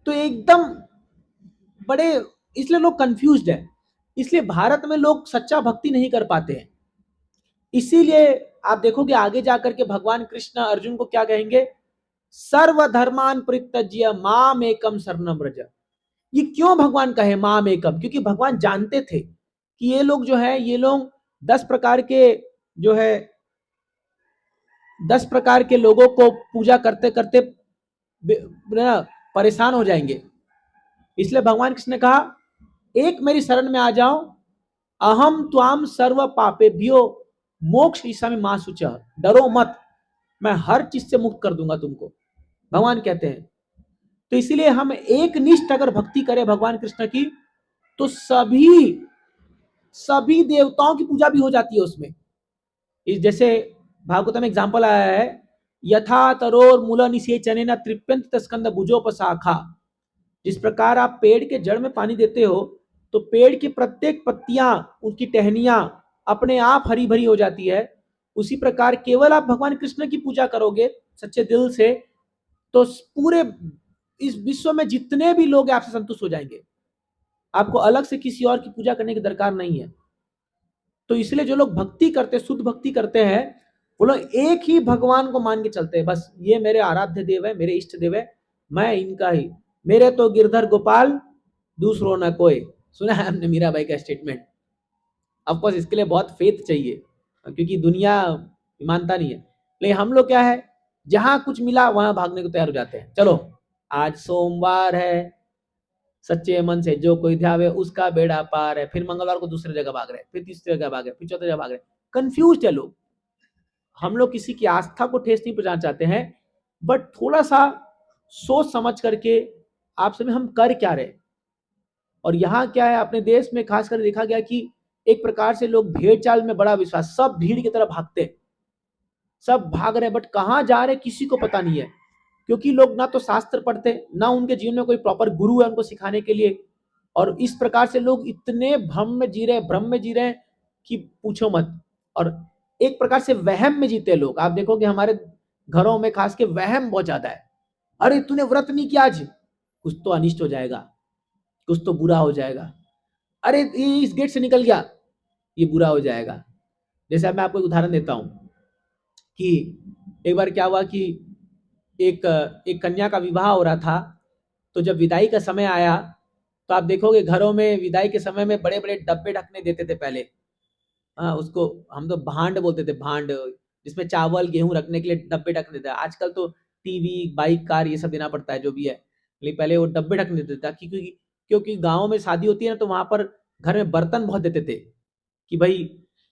तो एकदम बड़े, इसलिए लोग कंफ्यूज्ड है। इसलिए भारत में लोग सच्चा भक्ति नहीं कर पाते हैं। इसीलिए आप देखोगे आगे जाकर के भगवान कृष्ण अर्जुन को क्या कहेंगे, सर्वधर्मान परित्यज्य माम एकम शरणम व्रज। ये क्यों भगवान कहे माम एकम, क्योंकि भगवान जानते थे कि ये लोग जो है, ये लोग 10 प्रकार के जो है 10 प्रकार के लोगों को पूजा करते करते परेशान हो जाएंगे। इसलिए भगवान कृष्ण ने कहा एक मेरी शरण में आ जाओ, अहम त्वाम सर्व पापेभ्यो मोक्ष ईसामी मां शुच, डरो मत, मैं हर चीज से मुक्त कर दूंगा तुमको, भगवान कहते हैं। तो इसीलिए हम एक निष्ठ अगर भक्ति करें भगवान कृष्ण की, तो सभी सभी देवताओं की पूजा भी हो जाती है उसमें। इस जैसे भागवत में एग्जाम्पल आया है, यथा तरोर मूल निषेचने न तृप्यंत स्कंद भुजोपशाखा। जिस प्रकार आप पेड़ के जड़ में पानी देते हो तो पेड़ की प्रत्येक पत्तियां, उनकी टहनियां अपने आप हरी भरी हो जाती है, उसी प्रकार केवल आप भगवान कृष्ण की पूजा करोगे सच्चे दिल से तो पूरे इस विश्व में जितने भी लोग हैं आपसे संतुष्ट हो जाएंगे। आपको अलग से किसी और की पूजा करने की दरकार नहीं है। तो इसलिए जो लोग भक्ति करते, शुद्ध भक्ति करते हैं, वो लोग एक ही भगवान को मान के चलते हैं, बस ये मेरे आराध्य देव है, मेरे इष्ट देव है, मैं इनका ही, मेरे तो गिरधर गोपाल दूसरों ना कोई। सुना है हमने मीराबाई का स्टेटमेंट। ऑफकोर्स इसके लिए बहुत फेथ चाहिए क्योंकि दुनिया मानता नहीं है, लेकिन हम लोग क्या है, जहां कुछ मिला वहां भागने को तैयार हो जाते हैं। चलो आज सोमवार है, सच्चे मन से जो कोई ध्यावे उसका बेड़ा पार है। फिर मंगलवार को दूसरी जगह भाग रहे, फिर तीसरी जगह भाग रहे, फिर चौथी जगह भाग रहे, कंफ्यूज है लोग। हम लोग किसी की आस्था को ठेस नहीं पहुंचाना चाहते हैं, बट थोड़ा सा सोच समझ करके आप सभी हम कर क्या रहे। और यहाँ क्या है, अपने देश में खासकर देखा गया कि एक प्रकार से लोग भेड़ चाल में बड़ा विश्वास, सब भीड़ की तरह भागते, सब भाग रहे, बट कहाँ जा रहे किसी को पता नहीं है, क्योंकि लोग ना तो शास्त्र पढ़ते, ना उनके जीवन में कोई प्रॉपर गुरु है उनको सिखाने के लिए। और इस प्रकार से लोग इतने भ्रम में जी रहे हैं कि पूछो मत। और एक प्रकार से वहम में जीते लोग। आप देखोगे हमारे घरों में खास के वहम बहुत ज्यादा है। अरे तूने व्रत नहीं किया आज, कुछ तो अनिष्ट हो जाएगा, कुछ तो बुरा हो जाएगा। अरे ये इस गेट से निकल गया, ये बुरा हो जाएगा। जैसे मैं आपको एक उदाहरण देता हूं कि एक बार क्या हुआ कि एक कन्या का विवाह हो रहा था, तो जब विदाई का समय आया तो आप देखोगे घरों में विदाई के समय में बड़े बड़े डब्बे ढकने देते थे पहले। उसको हम तो भांड बोलते थे, भांड, जिसमें चावल गेहूं रखने के लिए डब्बे ढकने देते। आजकल तो टीवी बाइक कार ये सब देना पड़ता है जो भी है, लेकिन पहले वो डब्बे ढकने देते थे क्योंकि गाँव में शादी होती है ना, तो वहां पर घर में बर्तन बहुत देते थे कि भाई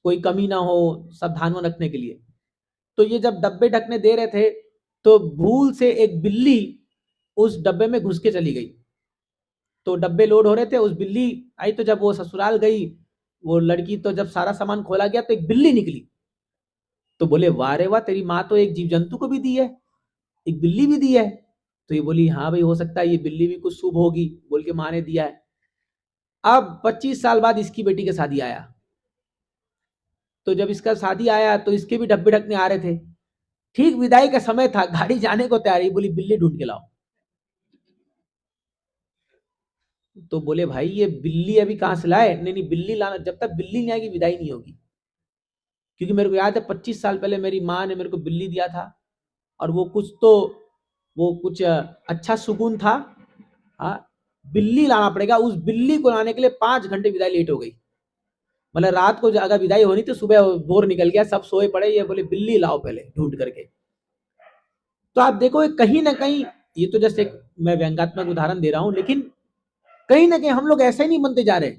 कोई कमी ना हो, सब धान रखने के लिए। तो ये जब डब्बे ढकने दे रहे थे तो भूल से एक बिल्ली उस डब्बे में घुस के चली गई। तो डब्बे लोड हो रहे थे, उस बिल्ली आई, तो जब वो ससुराल गई वो लड़की, तो जब सारा सामान खोला गया तो एक बिल्ली निकली। तो बोले वाह रे वाह, तेरी माँ तो एक जीव जंतु को भी दी है, एक बिल्ली भी दी है। तो ये बोली हाँ भाई हो सकता है ये बिल्ली भी कुछ शुभ होगी, बोल के माँ ने दिया है। अब 25 साल बाद इसकी बेटी का शादी आया, तो जब इसका शादी आया तो इसके भी डब्बे ढकने आ रहे थे। ठीक विदाई का समय था, गाड़ी जाने को तैयारी, बोली बिल्ली ढूंढ के लाओ। तो बोले भाई ये बिल्ली अभी कहां से लाए? नहीं नहीं, बिल्ली लाना, जब तक बिल्ली नहीं आएगी विदाई नहीं होगी। क्योंकि मेरे को याद है 25 साल पहले मेरी माँ ने मेरे को बिल्ली दिया था, और वो कुछ अच्छा सुकून था। हाँ, बिल्ली लाना पड़ेगा। उस बिल्ली को लाने के लिए 5 घंटे विदाई लेट हो गई। मतलब रात को अगर विदाई होनी तो सुबह भोर निकल गया, सब सोए पड़े, ये बोले बिल्ली लाओ पहले ढूंढ करके। तो आप देखो कहीं ना कहीं, ये तो जैसे मैं व्यंग्यात्मक उदाहरण दे रहा हूं, लेकिन कहीं ना कहीं हम लोग ऐसे ही नहीं बनते जा रहे।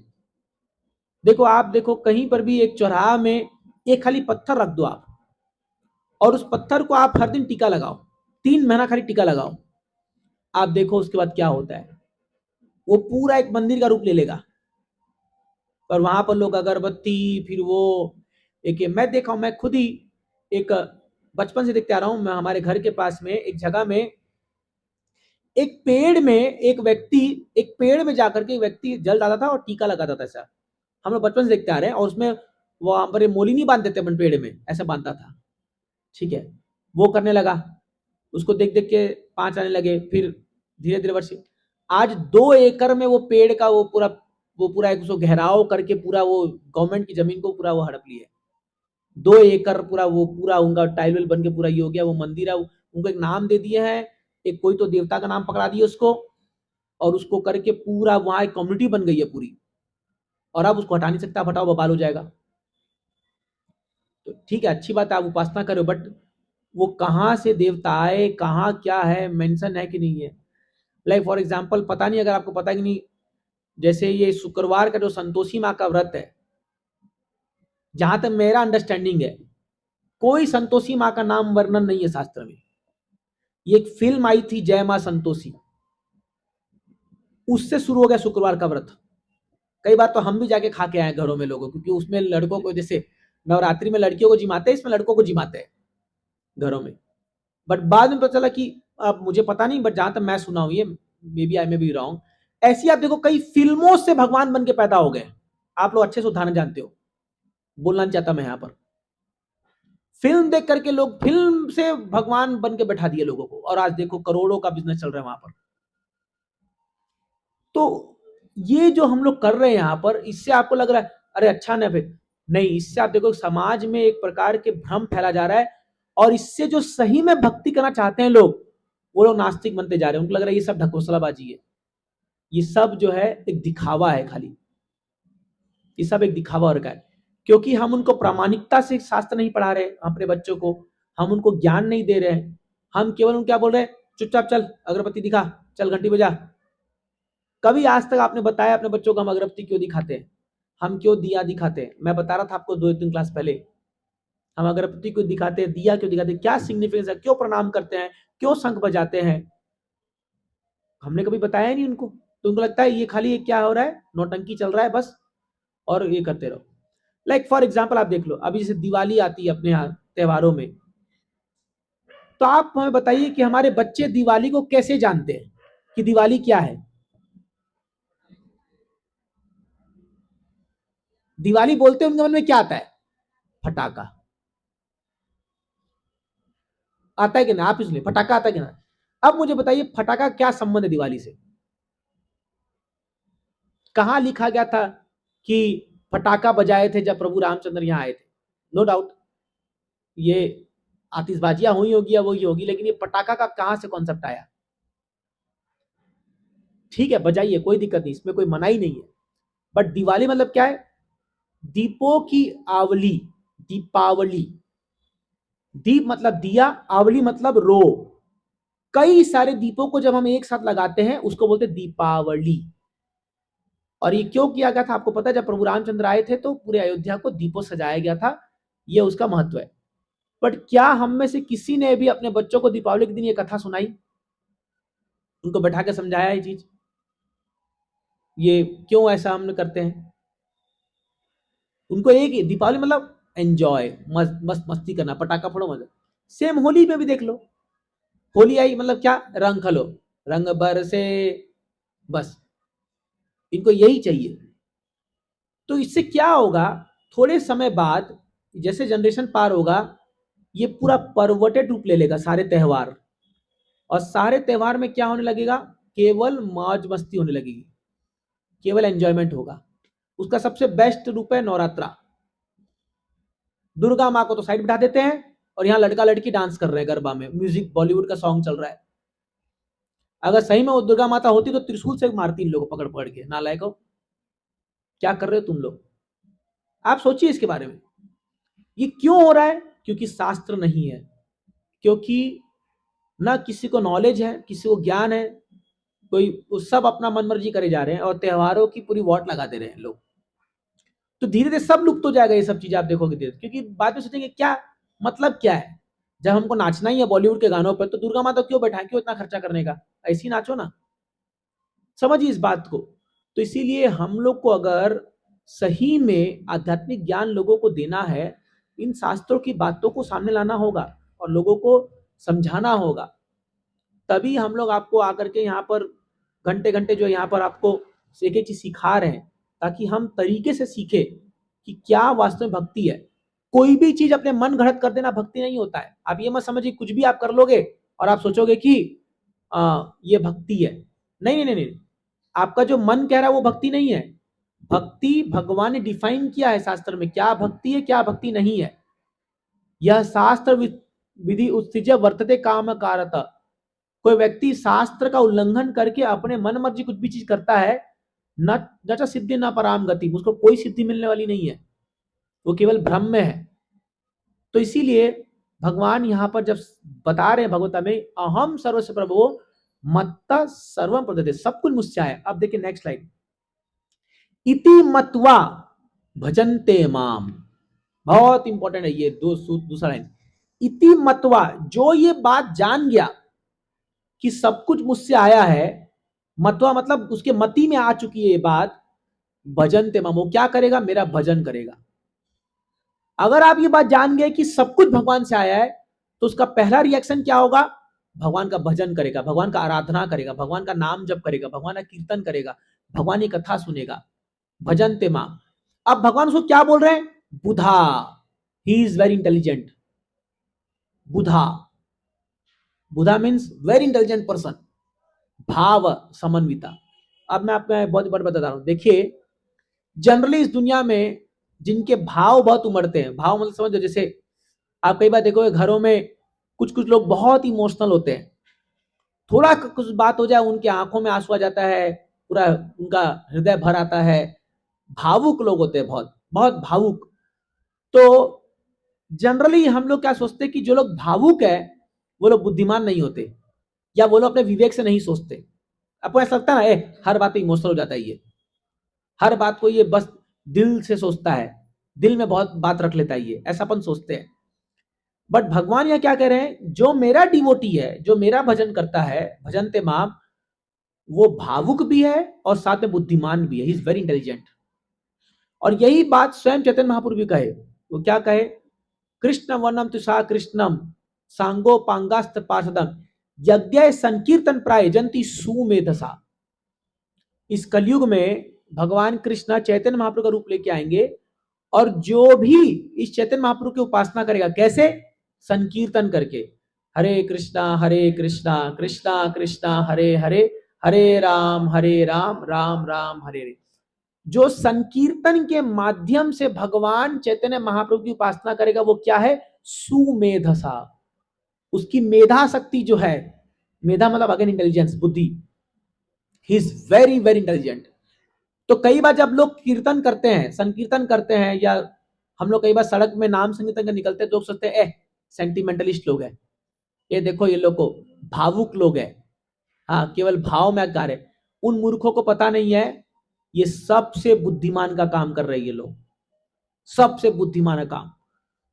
देखो आप देखो कहीं पर भी एक चौराहा में एक खाली पत्थर रख दो आप, और उस पत्थर को आप हर दिन टीका लगाओ, 3 महीना खाली टीका लगाओ, आप देखो उसके बाद क्या होता है। वो पूरा एक मंदिर का रूप ले लेगा। और वहां पर लोग अगरबत्ती, फिर वो एक, मैं देखा हूं, मैं खुद ही एक बचपन से देखते आ रहा हूं। मैं हमारे घर के पास में एक जगह में एक पेड़ में जाकर के एक व्यक्ति जल डालता था और टीका लगाता था। ऐसा हम लोग बचपन से देखते आ रहे हैं। और उसमें वो वहां पर मोली नहीं बांध देते अपन पेड़ में, ऐसा बांधता था। ठीक है, वो करने लगा, उसको देख देख के 5 आने लगे, फिर धीरे धीरे वर्ष, आज 2 एकड़ में वो पेड़ का वो पूरा एक उसको घेराव करके पूरा वो गवर्नमेंट की जमीन को पूरा वो हड़प लिए। 2 एकड़ पूरा उनका टाइल बन के पूरा ये हो गया। वो मंदिर है, उनको एक नाम दे दिए हैं, एक कोई तो देवता का नाम पकड़ा दिया उसको, और उसको करके पूरा वहां एक कम्युनिटी बन गई है पूरी। और अब उसको हटा नहीं सकता, हटाओ बवाल हो जाएगा। तो ठीक है, अच्छी बात है, आप उपासना करो, बट वो कहाँ से देवता आए, कहाँ क्या है, मेंशन है कि नहीं है। लाइक फॉर एग्जाम्पल, पता नहीं अगर आपको पता है कि नहीं, जैसे ये शुक्रवार का जो संतोषी माँ का व्रत है, जहां तक मेरा अंडरस्टैंडिंग है, कोई संतोषी माँ का नाम वर्णन नहीं है शास्त्र में। ये एक फिल्म आई थी जय मां संतोषी, उससे शुरू हो गया शुक्रवार का व्रत। कई बार तो हम भी जाके खा के आए घरों में लोगों, क्योंकि उसमें लड़कों को, जैसे नवरात्रि में लड़कियों को जिमाते हैं, इसमें लड़कों को जिमाते हैं घरों में। बट बाद में पता चला कि, अब मुझे पता नहीं, बट जहां तक मैं सुना हूं, ये maybe I may be wrong, ऐसी आप देखो कई फिल्मों से भगवान बन के पैदा हो गए। आप लोग अच्छे से उदाहरण जानते हो, बोलना नहीं चाहता मैं यहां पर। फिल्म देख करके लोग फिल्म से भगवान बन के बैठा दिए लोगों को, और आज देखो करोड़ों का बिजनेस चल रहा है वहां पर। तो ये जो हम लोग कर रहे हैं यहां पर, इससे आपको लग रहा है अरे अच्छा ना, फिर नहीं, इससे आप देखो समाज में एक प्रकार के भ्रम फैला जा रहा है, और इससे जो सही में भक्ति करना चाहते हैं लोग, वो लोग नास्तिक बनते जा रहे हैं। उनको लग रहा है ये सब ढकोसलाबाजी है, ये सब जो है एक दिखावा है खाली, ये सब एक दिखावा और का है। क्योंकि हम उनको प्रामाणिकता से शास्त्र नहीं पढ़ा रहे अपने बच्चों को, हम उनको ज्ञान नहीं दे रहे हैं, हम केवल उनको क्या बोल रहे हैं, चुपचाप चल अगरबत्ती दिखा, चल घंटी बजा। कभी आज तक आपने बताया अपने बच्चों को हम अगरबत्ती क्यों दिखाते हैं, हम क्यों दिया दिखाते हैं? मैं बता रहा था आपको 2-3 क्लास पहले, हम अगरबत्ती क्यों दिखाते हैं, दिया क्यों दिखाते हैं, क्या सिग्निफिकेंस है, क्यों प्रणाम करते हैं, क्यों शंख बजाते हैं, हमने कभी बताया नहीं उनको। तो उनको लगता है ये खाली ये क्या हो रहा है, नौटंकी चल रहा है बस, और ये करते रहो। लाइक फॉर एग्जाम्पल आप देख लो, अभी जैसे दिवाली आती है अपने यहाँ त्योहारों में, तो आप हमें बताइए कि हमारे बच्चे दिवाली को कैसे जानते हैं कि दिवाली क्या है? दिवाली बोलते हैं उनके मन में क्या आता है? फटाका आता है कि ना? आप इसलिए फटाका आता है कि ना? अब मुझे बताइए फटाका क्या संबंध है दिवाली से? कहां लिखा गया था कि फटाका बजाए थे जब प्रभु रामचंद्र यहां आए थे? नो डाउट ये आतिशबाजियां हुई होगी या वही होगी, लेकिन ये पटाखा का कहां से कॉन्सेप्ट आया? ठीक है बजाइए, कोई दिक्कत नहीं, इसमें कोई मनाही नहीं है। बट दिवाली मतलब क्या है? दीपों की आवली, दीपावली। दीप मतलब दिया, आवली मतलब रो। कई सारे दीपों को जब हम एक साथ लगाते हैं उसको बोलते हैं दीपावली। और ये क्यों किया गया था आपको पता है? जब प्रभु रामचंद्र आए थे तो पूरे अयोध्या को दीपों सजाया गया था, ये उसका महत्व है। बट क्या हम में से किसी ने भी अपने बच्चों को दीपावली के दिन ये कथा सुनाई, उनको बैठा के समझाया ये चीज, ये क्यों ऐसा हम करते हैं? उनको एक दीपावली मतलब एंजॉय, मस्त मस्ती करना, पटाखा फोड़ो मजा। सेम होली में भी देख लो, होली आई मतलब क्या? रंग खलो, रंग बरसे, बस इनको यही चाहिए। तो इससे क्या होगा, थोड़े समय बाद जैसे जनरेशन पार होगा, ये पूरा परवर्टेड रूप ले लेगा सारे त्योहार, और सारे त्योहार में क्या होने लगेगा? केवल मौज मस्ती होने लगेगी, केवल एंजॉयमेंट होगा। उसका सबसे बेस्ट रूप है नवरात्रा। दुर्गा माँ को तो साइड बिठा देते हैं, और यहाँ लड़का लड़की डांस कर रहे हैं गरबा में, म्यूजिक बॉलीवुड का सॉन्ग चल रहा है। अगर सही में वो दुर्गा माता होती तो त्रिशूल से मारती इन लोगों को पकड़ पकड़ के, नालायकों क्या कर रहे हो तुम लोग? आप सोचिए इसके बारे में, ये क्यों हो रहा है? क्योंकि शास्त्र नहीं है, क्योंकि ना किसी को नॉलेज है, किसी को ज्ञान है, कोई सब अपना मनमर्जी करे जा रहे हैं, और त्योहारों की पूरी वॉट लगा दे रहे हैं लोग। तो धीरे धीरे सब लुप्त हो जाएगा ये सब चीजें, आप देखोगे धीरे, क्योंकि बाद में सोचेंगे क्या मतलब क्या है, जब हमको नाचना ही है बॉलीवुड के गानों पर, तो दुर्गा माता क्यों बैठा, क्यों इतना खर्चा करने का, ऐसे ही नाचो ना। समझिए इस बात को। तो इसीलिए हम लोग को अगर सही में आध्यात्मिक ज्ञान लोगों को देना है, इन शास्त्रों की बातों को सामने लाना होगा और लोगों को समझाना होगा, तभी हम लोग आपको आकर के यहाँ पर घंटे घंटे जो यहाँ पर आपको एक एक चीज सिखा रहे हैं, ताकि हम तरीके से सीखे कि क्या वास्तव में भक्ति है। कोई भी चीज अपने मन घड़त कर देना भक्ति नहीं होता है। आप ये मत समझिए कुछ भी आप कर लोगे और आप सोचोगे कि ये भक्ति है। नहीं नहीं नहीं नहीं, आपका जो मन कह रहा है वो भक्ति नहीं है। भक्ति भगवान ने डिफाइन किया है शास्त्र में, क्या भक्ति है क्या भक्ति नहीं है। यह शास्त्र विधि उत्सिज वर्तते काम कारता। कोई व्यक्ति शास्त्र का उल्लंघन करके अपने मन मर्जी कुछ भी चीज करता है, न सिद्धि न पराम गति, उसको कोई सिद्धि मिलने वाली नहीं है, वो केवल भ्रम में है। तो इसीलिए भगवान यहां पर जब बता रहे हैं भगवता में, अहम सर्वस्व प्रभो मत्ता सर्वम प्रदते, सब कुछ मुझसे है। अब देखिए नेक्स्ट लाइन, इति मत्वा भजन्ते माम, बहुत इंपॉर्टेंट है ये दूसरा लाइन। इति मत्वा, जो ये बात जान गया कि सब कुछ मुझसे आया है, मतवा मतलब उसके मति में आ चुकी है ये बात, भजन्ते माम, वो क्या करेगा? मेरा भजन करेगा। अगर आप ये बात जान गए कि सब कुछ भगवान से आया है, तो उसका पहला रिएक्शन क्या होगा? भगवान का भजन करेगा, भगवान का आराधना करेगा, भगवान का नाम जप करेगा, भगवान का कीर्तन करेगा, भगवान की कथा सुनेगा। भजन्ते माम। अब भगवान उसको क्या बोल रहे हैं? बुधा, ही इज वेरी इंटेलिजेंट। बुधा, बुधा मीन्स वेरी इंटेलिजेंट पर्सन। भाव समन्विता। अब मैं आपको बहुत बड़ा बता रहा हूं, देखिए जनरली इस दुनिया में जिनके भाव बहुत उमड़ते हैं, भाव मतलब समझो, जैसे आप कई बार देखोगे घरों में कुछ कुछ लोग बहुत इमोशनल होते हैं, थोड़ा कुछ बात हो जाए उनकी आंखों में आंसू आ जाता है, पूरा उनका हृदय भर आता है, भावुक लोग होते हैं, बहुत बहुत भावुक। तो जनरली हम लोग क्या सोचते हैं कि जो लोग भावुक है वो लोग बुद्धिमान नहीं होते, या वो लोग अपने विवेक से नहीं सोचते। आपको ऐसा लगता है ना, हर बात पे इमोशनल हो जाता है, ये हर बात को ये बस दिल से सोचता है, दिल में बहुत बात रख लेता है, ये ऐसा अपन सोचते हैं। बट भगवान यह क्या कह रहे हैं? जो मेरा डिवोटी है, जो मेरा भजन करता है, भजन्ते माम, वो भावुक भी है और साथ में बुद्धिमान भी है, ही इज वेरी इंटेलिजेंट। और यही बात स्वयं चैतन्य महाप्रभु भी कहे। वो क्या कहे? कृष्ण वर्णम तुषा कृष्णम सांगो पांगास्त पार्षदम यज्ञ संकीर्तन प्राय जंती सुमेधसा। इस कलयुग में भगवान कृष्ण चैतन्य महाप्रभु का रूप लेके आएंगे, और जो भी इस चैतन्य महाप्रभु की उपासना करेगा, कैसे? संकीर्तन करके, हरे कृष्णा कृष्णा कृष्णा हरे हरे, हरे राम राम राम हरे हरे। जो संकीर्तन के माध्यम से भगवान चैतन्य महाप्रभु की उपासना करेगा, वो क्या है? सुमेधसा। उसकी मेधा शक्ति जो है, मेधा मतलब अगेन इंटेलिजेंस, बुद्धि, ही इज वेरी वेरी इंटेलिजेंट। तो कई बार जब लोग कीर्तन करते हैं, संकीर्तन करते हैं, या हम लोग कई बार सड़क में नाम संकीर्तन कर निकलते हैं, तो लोग सोचते हैं सेंटिमेंटलिस्ट लोग हैं, ये देखो ये लोग को भावुक लोग हैं, हाँ केवल भाव में गा रहे। उन मूर्खों को पता नहीं है ये सबसे बुद्धिमान का काम कर रहे हैं ये लोग, सबसे बुद्धिमान का काम।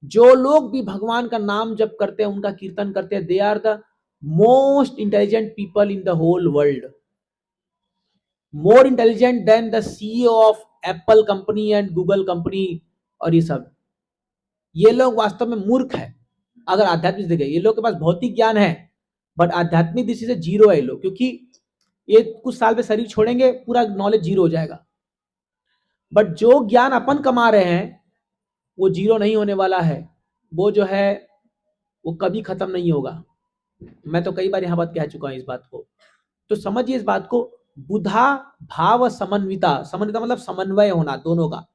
जो लोग भी भगवान का नाम जप करते हैं, उनका कीर्तन करते हैं, they are the most intelligent people in the whole world, more intelligent than the CEO of Apple company and Google company. और ये सब, ये लोग वास्तव में मूर्ख है अगर आध्यात्मिक देखें। ये लोग के पास भौतिक ज्ञान है बट आध्यात्मिक दृष्टि से जीरो है ये लोग, क्योंकि ये कुछ साल में शरीर छोड़ेंगे, पूरा नॉलेज जीरो हो जाएगा। बट जो ज्ञान अपन कमा रहे हैं वो जीरो नहीं होने वाला है, वो जो है वो कभी खत्म नहीं होगा। मैं तो कई बार यहां बात कह चुका हूं इस बात को, तो समझिए इस बात को। बुधा भाव समन्विता, समन्विता मतलब समन्वय होना दोनों का।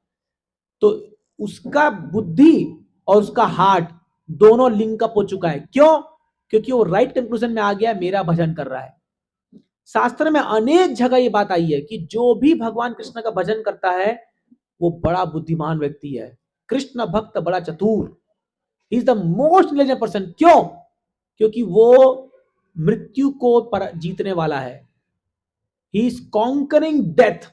तो उसका बुद्धि और उसका हार्ट दोनों लिंक अप हो चुका है। क्यों? क्योंकि वो राइट कंक्लूजन में आ गया, मेरा भजन कर रहा है। शास्त्र में अनेक जगह ये बात आई है कि जो भी भगवान कृष्ण का भजन करता है वो बड़ा बुद्धिमान व्यक्ति है, कृष्ण भक्त बड़ा चतुर, he is the most intelligent person. क्यों? क्योंकि वो मृत्यु को जीतने वाला है, ही इज कॉन्करिंग डेथ।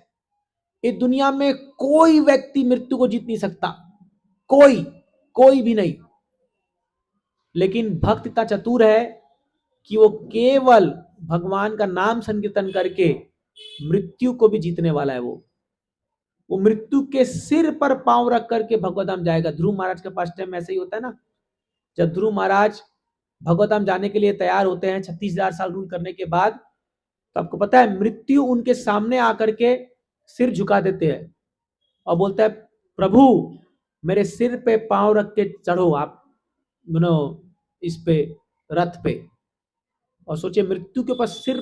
इस दुनिया में कोई व्यक्ति मृत्यु को जीत नहीं सकता, कोई भी नहीं। लेकिन भक्त इतना चतुर है कि वो केवल भगवान का नाम संकीर्तन करके मृत्यु को भी जीतने वाला है। वो मृत्यु के सिर पर पांव रख करके भगवतधाम जाएगा। ध्रुव महाराज के पास टाइम ऐसे ही होता है ना, जब ध्रुव महाराज भगवतधाम जाने के लिए तैयार होते हैं 36,000 साल रूल करने के बाद, तो आपको पता है मृत्यु उनके सामने आकर के सिर झुका देते हैं और बोलता है, प्रभु मेरे सिर पे पांव रख के चढ़ो आप इस पे रथ पे। और सोचिए मृत्यु के ऊपर सिर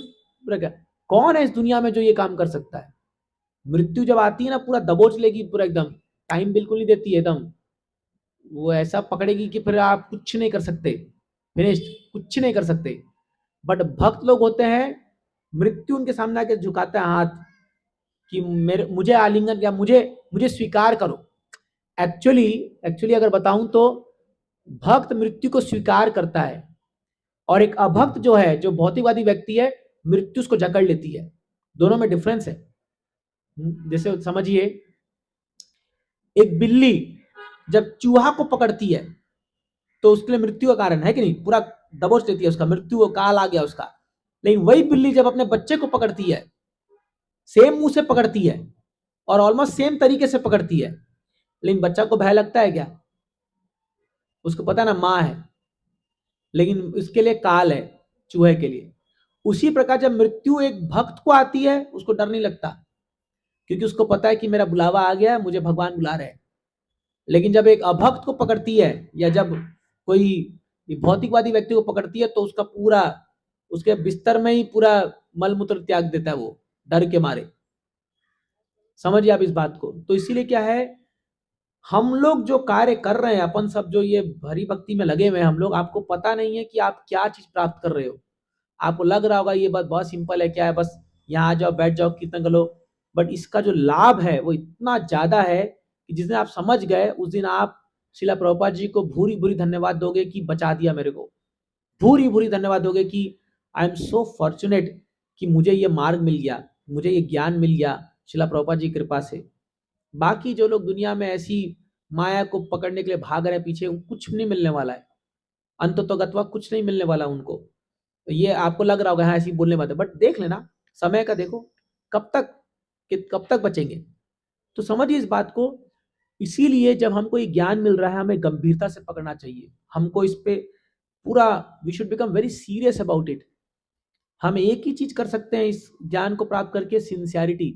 रखा, कौन है इस दुनिया में जो ये काम कर सकता है? मृत्यु जब आती है ना, पूरा दबोच लेगी, पूरा एकदम टाइम बिल्कुल नहीं देती है, एकदम वो ऐसा पकड़ेगी कि फिर आप कुछ नहीं कर सकते, फिनिश्ड, कुछ नहीं कर सकते। बट भक्त लोग होते हैं, मृत्यु उनके सामने आके झुकाता है हाथ कि मुझे आलिंगन या मुझे स्वीकार करो। एक्चुअली अगर बताऊं तो भक्त मृत्यु को स्वीकार करता है, और एक अभक्त जो है, जो भौतिकवादी व्यक्ति है, मृत्यु उसको जकड़ लेती है। दोनों में डिफरेंस है। जैसे समझिए एक बिल्ली जब चूहा को पकड़ती है तो उसके लिए मृत्यु का कारण है कि नहीं, पूरा दबोच लेती है उसका, मृत्यु को काल आ गया उसका। लेकिन वही बिल्ली जब अपने बच्चे को पकड़ती है, सेम मुंह से पकड़ती है, और ऑलमोस्ट सेम तरीके से पकड़ती है, लेकिन बच्चा को भय लगता है क्या? उसको पता ना माँ है, लेकिन इसके लिए काल है, चूहे के लिए। उसी प्रकार जब मृत्यु एक भक्त को आती है, उसको डर नहीं लगता, क्योंकि उसको पता है कि मेरा बुलावा आ गया है, मुझे भगवान बुला रहे हैं। लेकिन जब एक अभक्त को पकड़ती है, या जब कोई भौतिकवादी व्यक्ति को पकड़ती है, तो उसका पूरा, उसके बिस्तर में ही पूरा मलमूत्र त्याग देता है वो, डर के मारे। समझिए आप इस बात को। तो इसीलिए क्या है, हम लोग जो कार्य कर रहे हैं, अपन सब जो ये हरि भक्ति में लगे हुए हैं हम लोग, आपको पता नहीं है कि आप क्या चीज प्राप्त कर रहे हो। आपको लग रहा होगा ये बात बहुत सिंपल है, क्या है, बस यहाँ आ जाओ, बैठ जाओ, कीर्तन कर लो। बट इसका जो लाभ है वो इतना ज्यादा है कि जिस दिन आप समझ गए, उस दिन आप शिला प्रभुपाद जी को भूरी भूरी धन्यवाद दोगे कि बचा दिया मेरे को। भूरी भूरी धन्यवाद दोगे कि आई एम सो फॉर्चुनेट कि मुझे ये मार्ग मिल गया, मुझे ये ज्ञान मिल गया शिला प्रभुपाद जी की कृपा से। बाकी जो लोग दुनिया में ऐसी माया को पकड़ने के लिए भाग रहे हैं पीछे, कुछ नहीं मिलने वाला है, अंततोगत्वा कुछ नहीं मिलने वाला उनको। ये आपको लग रहा होगा हाँ ऐसी बोलने बात है, बट देख लेना समय का, देखो कब तक बचेंगे। तो समझिए इस बात को। इसीलिए जब हमको ये ज्ञान मिल रहा है, हमें गंभीरता से पकड़ना चाहिए। हमको इस पे पूरा, we should become very serious about it. हम एक ही चीज कर सकते हैं इस ज्ञान को प्राप्त करके, सिंसियरिटी,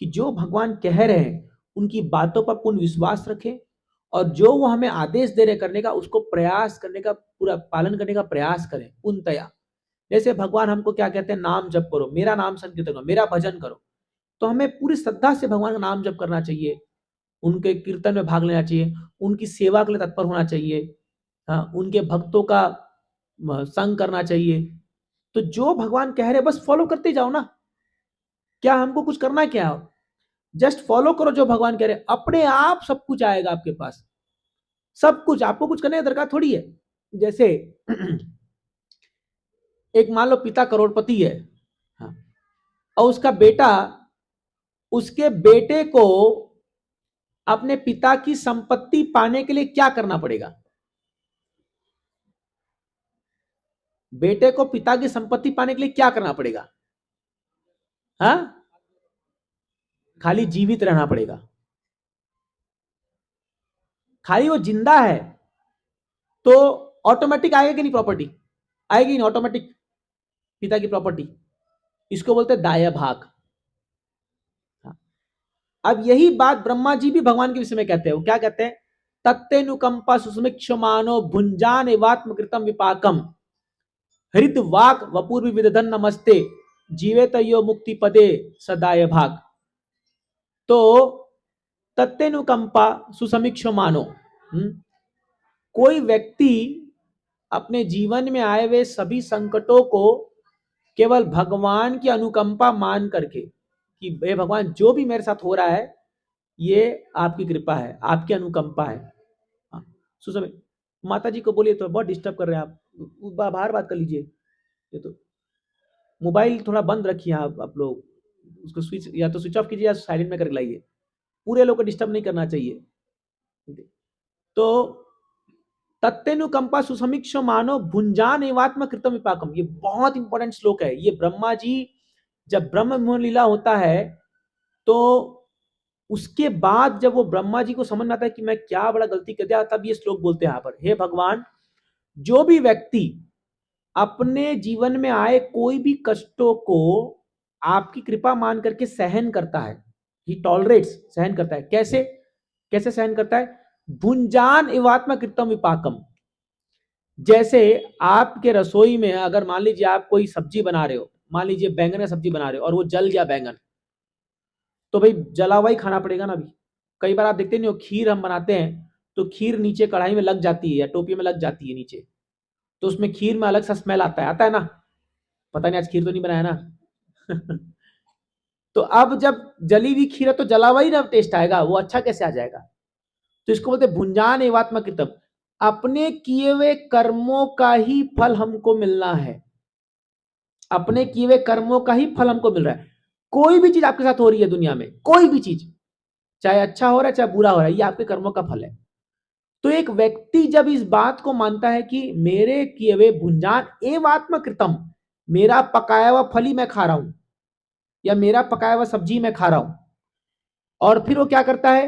कि जो भगवान कह रहे हैं उनकी बातों पर पूर्ण विश्वास रखें, और जो वो हमें आदेश दे रहे करने का, उसको प्रयास करने का, पूरा पालन करने का प्रयास करें पूर्णतया। जैसे भगवान हमको क्या कहते हैं, नाम जप करो, मेरा नाम संकीर्तन करो, मेरा भजन करो। तो हमें पूरी श्रद्धा से भगवान का नाम जप करना चाहिए, उनके कीर्तन में भाग लेना चाहिए, उनकी सेवा के लिए तत्पर होना चाहिए, हाँ, उनके भक्तों का संग करना चाहिए। तो जो भगवान कह रहे बस फॉलो करते जाओ ना। क्या हमको कुछ करना, क्या जस्ट फॉलो करो जो भगवान कह रहे, अपने आप सब कुछ आएगा आपके पास। सब कुछ, आपको कुछ करने की दरकार थोड़ी है। जैसे एक मान लो पिता करोड़पति है, हाँ, और उसका बेटा, उसके बेटे को अपने पिता की संपत्ति पाने के लिए क्या करना पड़ेगा? बेटे को पिता की संपत्ति पाने के लिए क्या करना पड़ेगा? हाँ, खाली जीवित रहना पड़ेगा। खाली वो जिंदा है तो ऑटोमेटिक आएगा कि नहीं प्रॉपर्टी? आएगी नहीं ऑटोमेटिक पिता की प्रॉपर्टी। इसको बोलते हैं दाया भाग। अब यही बात ब्रह्मा जी भी भगवान के विषय में कहते हैं। वो क्या कहते हैं? तत्तेनुकंपा सुस्मिक्षमानो भुंजान एवात्म कृतम विपाकम हृद वाक वपूर्व विदधन नमस्ते जीवेत यो मुक्ति पदे सदाय भाग। तो तत्तेनुकंपा सुसमीक्षमानो, कोई व्यक्ति अपने जीवन में आए हुए सभी संकटों को केवल भगवान की अनुकंपा मान करके, कि हे भगवान जो भी मेरे साथ हो रहा है ये आपकी कृपा है, आपकी अनुकंपा है। हाँ, सुसमय माता जी को बोलिए, तो बहुत डिस्टर्ब कर रहे हैं आप, बाहर बात कर लीजिए। ये तो मोबाइल थोड़ा बंद रखिए आप लोग, उसको स्विच या तो स्विच ऑफ कीजिए या साइलेंट में करके लाइए। पूरे लोग को डिस्टर्ब नहीं करना चाहिए। तो तत्तेनुकंपा सुसमीक्ष मानो भुंजान एवात्म कृतम विपाकम, ये बहुत इंपॉर्टेंट श्लोक है। ये ब्रह्मा जी जब ब्रह्म मोहन लीला होता है, तो उसके बाद जब वो ब्रह्मा जी को समझ में आता है कि मैं क्या बड़ा गलती कर दिया, तब ये श्लोक बोलते हैं यहाँ पर, हे भगवान, जो भी व्यक्ति अपने जीवन में आए कोई भी कष्टों को आपकी कृपा मान करके सहन करता है, ही टॉलरेट्स, सहन करता है। कैसे कैसे सहन करता है? भुंजान एवात्म कृतम विपाकम। जैसे आपके रसोई में अगर मान लीजिए आप कोई सब्जी बना रहे हो, मान लीजिए बैंगन का सब्जी बना रहे हो और वो जल गया बैंगन, तो भाई जला हुआ ही खाना पड़ेगा ना। अभी कई बार आप देखते नहीं हो, खीर हम बनाते हैं तो खीर नीचे कढ़ाई में लग जाती है या टोपी में लग जाती है नीचे, तो उसमें खीर में अलग सा स्मेल आता है ना। पता नहीं आज खीर तो नहीं बनाया ना तो अब जब जली हुई खीर है तो जला हुआ ही ना टेस्ट आएगा, वो अच्छा कैसे आ जाएगा? तो इसको बोलते भुंजान एवात्म कृतम, अपने किए हुए कर्मों का ही फल हमको मिलना है। अपने किए हुए कर्मों का ही फल हमको मिल रहा है। कोई भी चीज आपके साथ हो रही है दुनिया में, कोई भी चीज, चाहे अच्छा हो रहा है चाहे बुरा हो रहा है, ये आपके कर्मों का फल है। तो एक व्यक्ति जब इस बात को मानता है कि मेरे किए हुए भुंजान एवात्म कृतम, मेरा पकाया हुआ फल ही मैं खा रहा हूं, या मेरा पकाया हुआ सब्जी मैं खा रहा हूं, और फिर वो क्या करता है,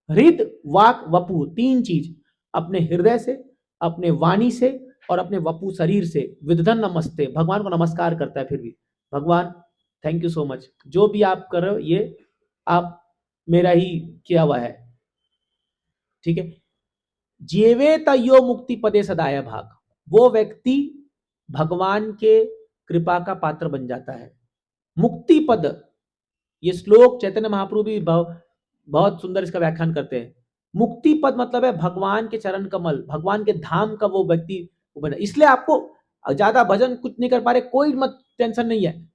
हृद वाक वपु, तीन चीज, अपने हृदय से, अपने वाणी से और अपने वपु शरीर से विदधन नमस्ते, भगवान को नमस्कार करता है। फिर भी भगवान थैंक यू सो मच, जो भी आप कर रहे हो ये आप मेरा ही किया हुआ है, ठीक है। जीवे तयो मुक्ति पदे सदाय भाग, वो व्यक्ति भगवान के कृपा का पात्र बन जाता है। मुक्ति पद, ये श्लोक चैतन्य महाप्रभु भी बहुत सुंदर इसका व्याख्यान करते हैं। मुक्ति पद मतलब है भगवान के चरण कमल, भगवान के धाम का वो व्यक्ति बना। इसलिए आपको ज्यादा भजन कुछ नहीं कर पा रहे, कोई मत टेंशन नहीं है।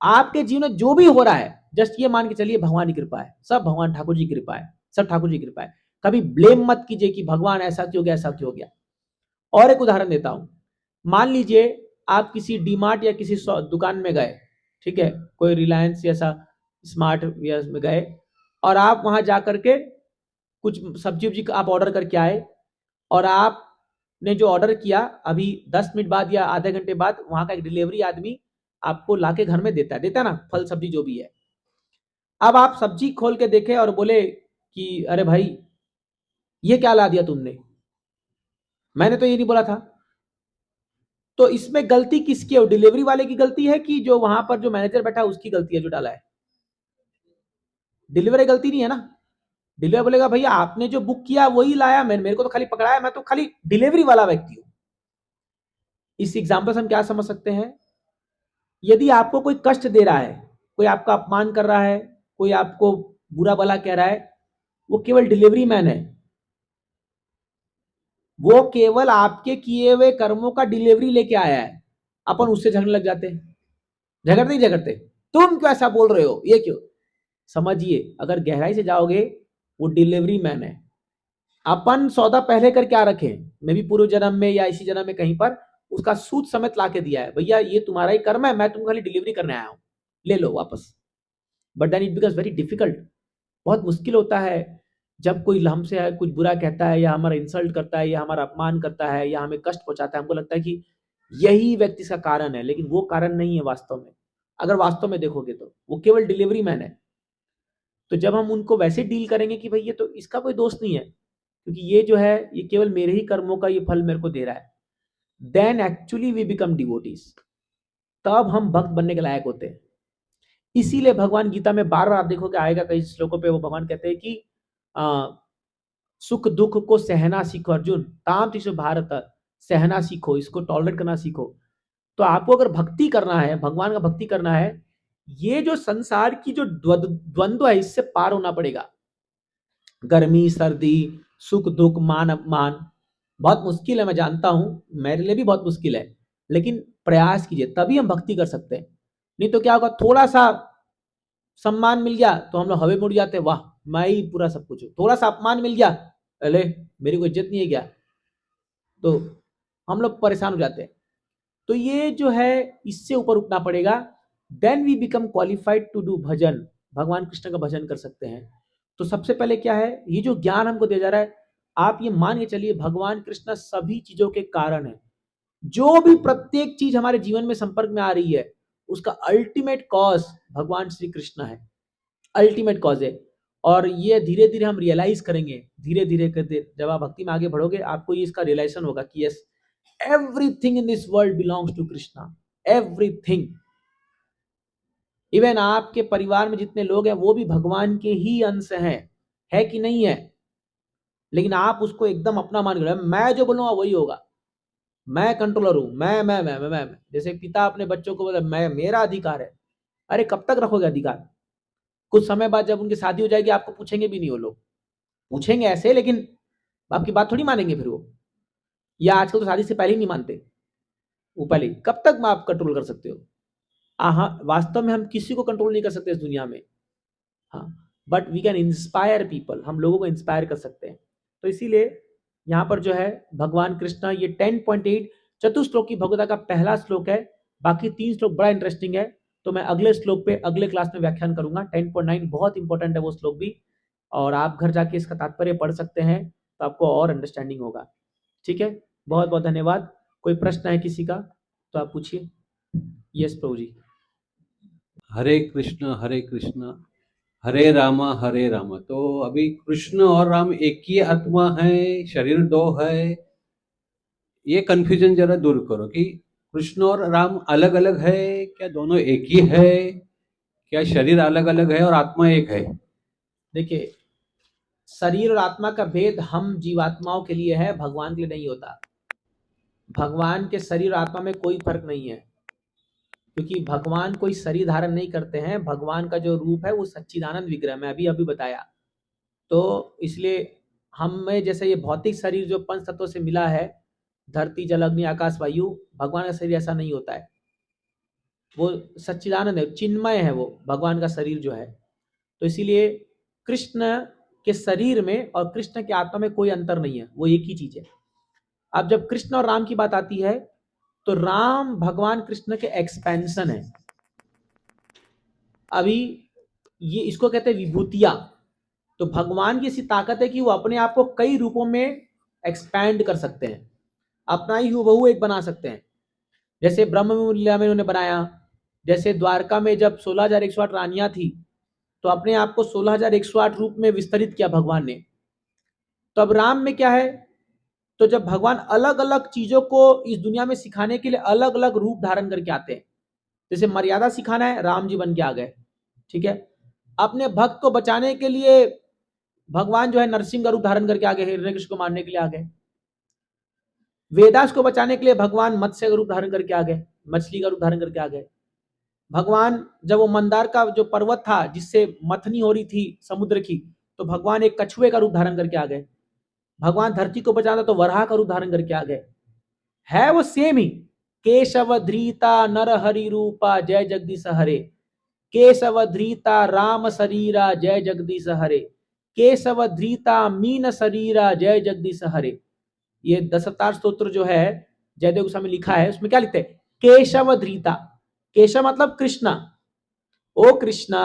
आपके जीवन में जो भी हो रहा है जस्ट ये मान के चलिए भगवान की कृपा है, सब भगवान ठाकुर जी की कृपा है, सब ठाकुर जी की कृपा है। कभी ब्लेम मत कीजिए कि भगवान ऐसा क्यों गया, ऐसा क्यों हो गया। और एक उदाहरण देता हूं, मान लीजिए आप किसी डीमार्ट या किसी दुकान में गए, ठीक है, कोई रिलायंस जैसा स्मार्ट वेयर में गए और आप वहां जाकर के कुछ सब्जी उब्जी आप ऑर्डर करके आए और आपने जो ऑर्डर किया अभी 10 मिनट बाद या आधे घंटे बाद वहां का एक डिलीवरी आदमी आपको लाके घर में देता है ना, फल सब्जी जो भी है। अब आप सब्जी खोल के देखे और बोले कि अरे भाई ये क्या ला दिया तुमने, मैंने तो ये नहीं बोला था। तो इसमें गलती किसकी है, डिलीवरी वाले की गलती है कि जो वहां पर जो मैनेजर बैठा है उसकी गलती है जो डाला है? डिलीवरी गलती नहीं है ना। डिलीवरी बोलेगा भैया आपने जो बुक किया वही लाया, मेरे को तो खाली पकड़ाया, मैं तो खाली डिलीवरी वाला व्यक्ति हूं। इस एग्जाम्पल से हम क्या समझ सकते हैं, यदि आपको कोई कष्ट दे रहा है, कोई आपका अपमान कर रहा है, कोई आपको बुरा भला कह रहा है, वो केवल डिलीवरी मैन है। वो केवल आपके किए हुए कर्मों का डिलीवरी लेके आया है। अपन उससे झगड़ने लग जाते हैं, झगड़ते तुम क्यों ऐसा बोल रहे हो, ये क्यों। समझिए अगर गहराई से जाओगे वो डिलीवरी मैन है। अपन सौदा पहले कर क्या रखे, मैं भी पूर्व जन्म में या इसी जन्म में कहीं पर उसका सूद समेत ला के दिया है, भैया ये तुम्हारा ही कर्म है, मैं तुम खाली डिलीवरी करने आया हूं, ले लो वापस। But then it becomes very difficult, बहुत मुश्किल होता है जब कोई हमसे कुछ बुरा कहता है या हमारा इंसल्ट करता है या हमारा अपमान करता है या हमें कष्ट पहुंचाता है, हमको लगता है कि यही व्यक्ति इसका कारण है, लेकिन वो कारण नहीं है वास्तव में। अगर वास्तव में देखोगे तो वो केवल डिलीवरी मैन है। तो जब हम उनको वैसे डील करेंगे कि भाई ये तो इसका कोई दोष नहीं है, क्योंकि ये जो है ये केवल मेरे ही कर्मों का ये फल मेरे को दे रहा है, then actually we become devotees, तब हम भक्त बनने के लायक होते हैं। इसीलिए भगवान गीता में बार बार आप देखोगे आएगा कई श्लोकों पे वो भगवान कहते हैं कि सुख दुख को सहना सीखो अर्जुन, ताम तिशु भारत, सहना सीखो, इसको टॉलरेट करना सीखो। तो आपको अगर भक्ति करना है, भगवान का भक्ति करना है, ये जो संसार की जो द्वंद्व है इससे पार होना पड़ेगा। गर्मी सर्दी, सुख दुख, मान अपमान, बहुत मुश्किल है, मैं जानता हूं, मेरे लिए भी बहुत मुश्किल है, लेकिन प्रयास कीजिए तभी हम भक्ति कर सकते हैं। नहीं तो क्या होगा, थोड़ा सा सम्मान मिल गया तो हम लोग हवे मुड़ जाते हैं, वाह मैं ही पूरा सब कुछ हूं। थोड़ा सा अपमान मिल गया, अरे मेरी कोई इज्जत नहीं है क्या, तो हम लोग परेशान हो जाते हैं। तो ये जो है इससे ऊपर उठना पड़ेगा, then we become qualified to do भजन, भगवान कृष्ण का भजन कर सकते हैं। तो सबसे पहले क्या है, ये जो ज्ञान हमको दिया जा रहा है, आप ये मान के चलिए भगवान कृष्ण सभी चीजों के कारण है। जो भी प्रत्येक चीज हमारे जीवन में संपर्क में आ रही है उसका अल्टीमेट कॉज भगवान श्री कृष्ण है, अल्टीमेट कॉज है। और ये धीरे धीरे हम रियलाइज करेंगे, धीरे धीरे करते जब आप भक्ति में आगे बढ़ोगे आपको ये इसका रियलाइजेशन होगा कि yes everything in this world belongs to Krishna, everything. Even आपके परिवार में जितने लोग हैं वो भी भगवान के ही अंश हैं, है कि नहीं है। लेकिन आप उसको एकदम अपना मान कर, मैं जो बोलूंगा वही होगा, मैं कंट्रोलर हूं, मैं। जैसे पिता अपने बच्चों को बोले मैं, मेरा अधिकार है। अरे कब तक रखोगे अधिकार? कुछ समय बाद जब उनकी शादी हो जाएगी आपको पूछेंगे भी नहीं, वो लोग पूछेंगे ऐसे लेकिन आपकी बात थोड़ी मानेंगे फिर वो। या आजकल तो शादी से पहले ही नहीं मानते, वो पहले कब तक आप कंट्रोल कर सकते हो? हाँ, वास्तव में हम किसी को कंट्रोल नहीं कर सकते इस दुनिया में, हाँ, but we can inspire people, हम लोगों को इंस्पायर कर सकते हैं। तो इसीलिए यहाँ पर जो है भगवान कृष्ण ये 10.8 चतुश्लोक की भगवता का पहला श्लोक है। बाकी 3 श्लोक बड़ा इंटरेस्टिंग है, तो मैं अगले श्लोक पे अगले क्लास में व्याख्यान करूंगा। 10.9 बहुत इंपॉर्टेंट है वो श्लोक भी, और आप घर जाके इसका तात्पर्य पढ़ सकते हैं तो आपको और अंडरस्टैंडिंग होगा। ठीक है, बहुत बहुत धन्यवाद। कोई प्रश्न है किसी का तो आप पूछिए। यस प्रभु जी। हरे कृष्ण हरे रामा, तो अभी कृष्ण और राम एक ही आत्मा है, शरीर दो है, ये कंफ्यूजन जरा दूर करो कि कृष्ण और राम अलग अलग है क्या, दोनों एक ही है क्या, शरीर अलग अलग है और आत्मा एक है? देखिए, शरीर और आत्मा का भेद हम जीवात्माओं के लिए है, भगवान के लिए नहीं होता। भगवान के शरीर और आत्मा में कोई फर्क नहीं है, क्योंकि भगवान कोई शरीर धारण नहीं करते हैं। भगवान का जो रूप है वो सच्चिदानंद विग्रह में अभी बताया। तो इसलिए हमें जैसे ये भौतिक शरीर जो पंच तत्वों से मिला है, धरती जल अग्नि आकाश वायु, भगवान का शरीर ऐसा नहीं होता है। वो सच्चिदानंद है, चिन्मय है वो भगवान का शरीर जो है। तो इसीलिए कृष्ण के शरीर में और कृष्ण के आत्मा में कोई अंतर नहीं है, वो एक ही चीज है। अब जब कृष्ण और राम की बात आती है तो राम भगवान कृष्ण के एक्सपेंशन है। अभी ये इसको कहते हैं विभूतियां। तो भगवान की ऐसी ताकत है कि वो अपने आप को कई रूपों में एक्सपैंड कर सकते हैं, अपना ही हूबहू एक बना सकते हैं। जैसे ब्रह्म लीला में उन्होंने बनाया, जैसे द्वारका में जब 16,108 रानियां थी तो अपने आप को 16,108 रूप में विस्तरित किया भगवान ने। तो अब राम में क्या है, तो जब भगवान अलग अलग चीजों को इस दुनिया में सिखाने के लिए अलग अलग रूप धारण करके आते हैं। जैसे मर्यादा सिखाना है, राम जी बन के आ गए, ठीक है। अपने भक्त को बचाने के लिए भगवान जो है नरसिंह का रूप धारण करके आ गए, हिरण्यकशिपु को मारने के लिए आ गए। वेदास को बचाने के लिए भगवान मत्स्य का रूप धारण करके आ गए, मछली का रूप धारण करके आ गए। भगवान जब वो मंदार का जो पर्वत था जिससे मथनी हो रही थी समुद्र की, तो भगवान एक कछुए का रूप धारण करके आ गए। भगवान धरती को बचाना तो वराह का रूप धारण करके आ गए। है वो सेम ही, केशव धृता नर हरि रूपा जय जगदीश हरे, केशव धृता राम शरीरा जय जगदीश हरे, केशव धृता मीन शरीरा जय जगदीश हरे। ये दशावतार स्तोत्र जो है जयदेव गोस्वामी लिखा है, उसमें क्या लिखते हैं, केशव धृता। केशव मतलब कृष्णा। ओ कृष्णा,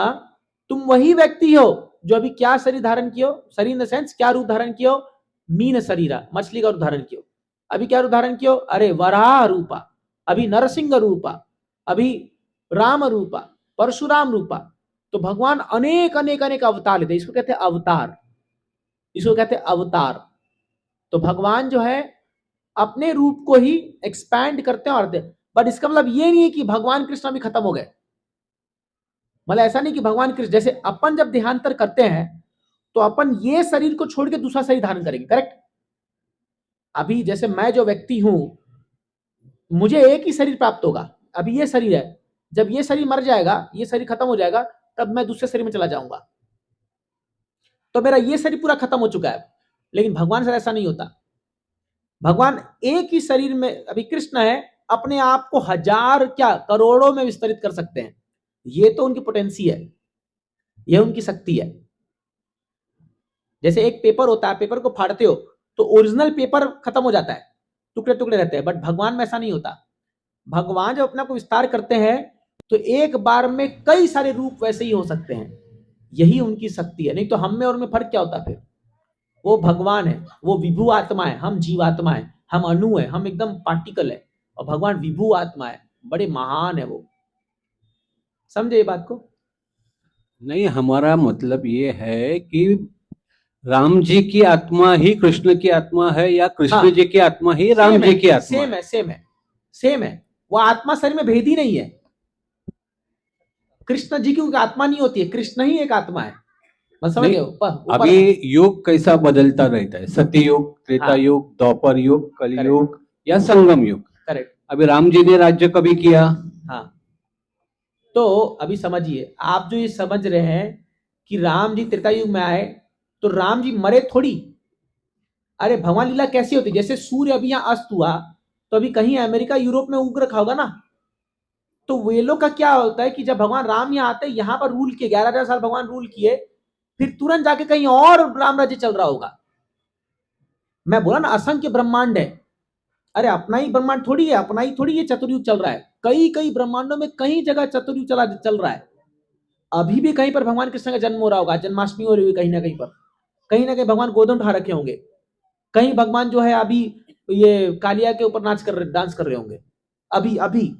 तुम वही व्यक्ति हो जो अभी क्या शरीर धारण कियो, शरीर इन द सेंस क्या रूप धारण कियो, मीन शरीरा, मछली का रूप धारण कियो। अभी क्या रूप धारण कियो, अरे वराह रूपा, अभी नरसिंह रूपा, अभी राम रूपा, परशुराम रूपा। तो भगवान अनेक अनेक अनेक अवतार लेते, इसको कहते हैं अवतार, इसको कहते हैं अवतार। तो भगवान जो है अपने रूप को ही एक्सपैंड करते हैं और बट इसका मतलब ये नहीं है कि भगवान कृष्ण अभी खत्म हो गए। मतलब ऐसा नहीं कि भगवान कृष्ण, जैसे अपन जब देहांतर करते हैं तो अपन ये शरीर को छोड़ के दूसरा शरीर धारण करेंगे, करेक्ट। अभी जैसे मैं जो व्यक्ति हूं, मुझे एक ही शरीर प्राप्त होगा, अभी ये शरीर है। जब ये शरीर मर जाएगा, ये शरीर खत्म हो जाएगा, तब मैं दूसरे शरीर में चला जाऊंगा। तो मेरा ये शरीर पूरा खत्म हो चुका है। लेकिन भगवान से ऐसा नहीं होता। भगवान एक ही शरीर में, अभी कृष्ण है, अपने आप को हजार क्या करोड़ों में विस्तरित कर सकते हैं। ये तो उनकी पोटेंसी है, ये उनकी शक्ति है। जैसे एक पेपर होता है, पेपर को फाड़ते हो तो ओरिजिनल पेपर खत्म हो जाता है, टुकड़े टुकड़े रहते हैं। बट भगवान में ऐसा नहीं होता। भगवान जब अपना को विस्तार करते हैं तो एक बार में कई सारे रूप वैसे ही हो सकते हैं। यही उनकी शक्ति है। नहीं तो हम में और में फर्क क्या होता फिर। वो भगवान है, वो विभू आत्मा है, हम जीवात्मा है, हम अणु है, हम एकदम पार्टिकल है। और भगवान विभू आत्मा है, बड़े महान है वो। समझे ये बात को? नहीं, हमारा मतलब ये है कि राम जी की आत्मा ही कृष्ण की आत्मा है या कृष्ण हाँ, जी की आत्मा ही राम जी की आत्मा सेम है, सेम है, सेम है। वो आत्मा शरीर में भेद ही नहीं है। कृष्ण जी की आत्मा नहीं होती है, कृष्ण ही एक आत्मा है। समझ गए? अभी युग कैसा बदलता रहता है, सतयुग, त्रेता युग, द्वापर युग, कलयुग या संगम युग। करेक्ट। अभी राम जी ने राज्य कभी किया? हाँ। तो अभी समझिए, आप जो ये समझ रहे हैं कि राम जी त्रेता युग में आए, तो राम जी मरे थोड़ी। अरे भगवान लीला कैसी होती, जैसे सूर्य अभी यहाँ अस्त हुआ तो अभी कहीं अमेरिका यूरोप में उग रखा होगा ना। तो वे लोग का क्या होता है कि जब भगवान राम यहाँ आते, यहाँ पर रूल किए, 11,000 साल भगवान रूल किए, फिर तुरंत जाके कहीं और राम राज्य चल रहा होगा। मैं बोला ना, असंख्य ब्रह्मांड है। अरे अपना ही ब्रह्मांड थोड़ी है, अपना ही थोड़ी ये चतुर्युग चल रहा है। कई कई ब्रह्मांडों में कई जगह चतुर्युग चल रहा है। अभी भी कहीं पर भगवान कृष्ण का जन्म हो रहा होगा, जन्माष्टमी हो रही होगी कहीं ना कहीं पर, कहीं ना कहीं भगवान गोदम उठा रखे होंगे, कहीं भगवान जो है अभी ये कालिया के ऊपर डांस कर रहे होंगे अभी अभी।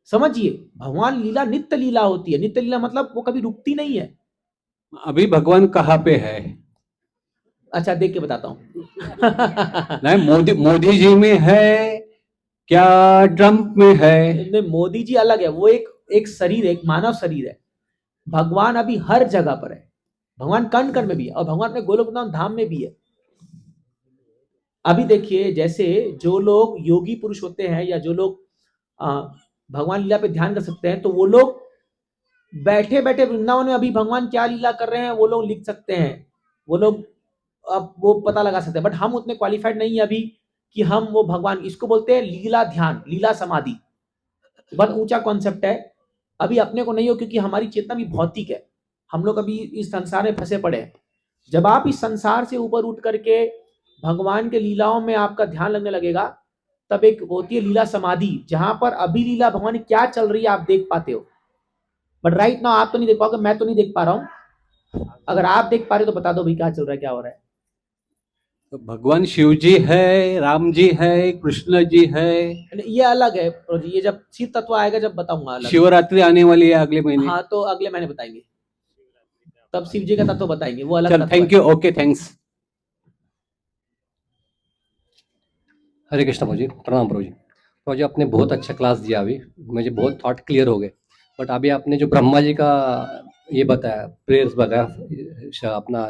समझिए, भगवान लीला नित्य लीला होती है। नित्य लीला मतलब वो कभी रुकती नहीं है। अभी भगवान कहाँ पे है? अच्छा देख के बताता हूँ। नहीं, मोदी जी में है क्या, ट्रम्प में है? नहीं, मोदी जी अलग है, वो एक शरीर है, एक मानव शरीर है। भगवान अभी हर जगह पर है, भगवान कण कण में भी है और भगवान अपने गोलोकनाथ धाम में भी है। अभी देखिए, जैसे जो लोग योगी पुरुष होते हैं या जो लोग भगवान लीला पे ध्यान कर सकते हैं, तो वो लोग बैठे बैठे वृंदावन में अभी भगवान क्या लीला कर रहे हैं वो लोग लिख सकते हैं, वो लोग अब वो पता लगा सकते हैं। बट हम उतने क्वालिफाइड नहीं है अभी कि हम वो भगवान, इसको बोलते हैं लीला ध्यान, लीला समाधि, बहुत ऊंचा कॉन्सेप्ट है। अभी अपने को नहीं हो, क्योंकि हमारी चेतना भी भौतिक है, हम लोग अभी इस संसार में फंसे पड़े हैं। जब आप इस संसार से ऊपर उठ करके भगवान के लीलाओं में आपका ध्यान लगने लगेगा, तब एक होती है लीला समाधि, जहां पर अभी लीला भगवान की क्या चल रही है आप देख पाते हो। बट राइट नाउ आप तो नहीं देख पाओगे, मैं तो नहीं देख पा रहा हूं। अगर आप देख पा रहे हो तो बता दो भाई क्या चल रहा है, क्या हो रहा है। तो भगवान शिव जी है, राम जी है, कृष्ण जी है। ये अलग है प्रभु जी, ये जब शिव तत्व आएगा जब बताऊंगा अलग। शिवरात्रि आने वाली है अगले महीने। हाँ तो अगले महीने बताएंगे, तब शिव जी का तत्व बताएंगे, वो अलग चल, तत्व थैंक है। You, okay, thanks. Hare Krishna प्रभु जी, प्रणाम प्रभु जी। प्रभु जी आपने बहुत अच्छा क्लास दिया, अभी मुझे बहुत थॉट क्लियर हो गए। बट अभी आपने जो ब्रह्मा जी का ये बताया, प्रेयर्स बताया, अपना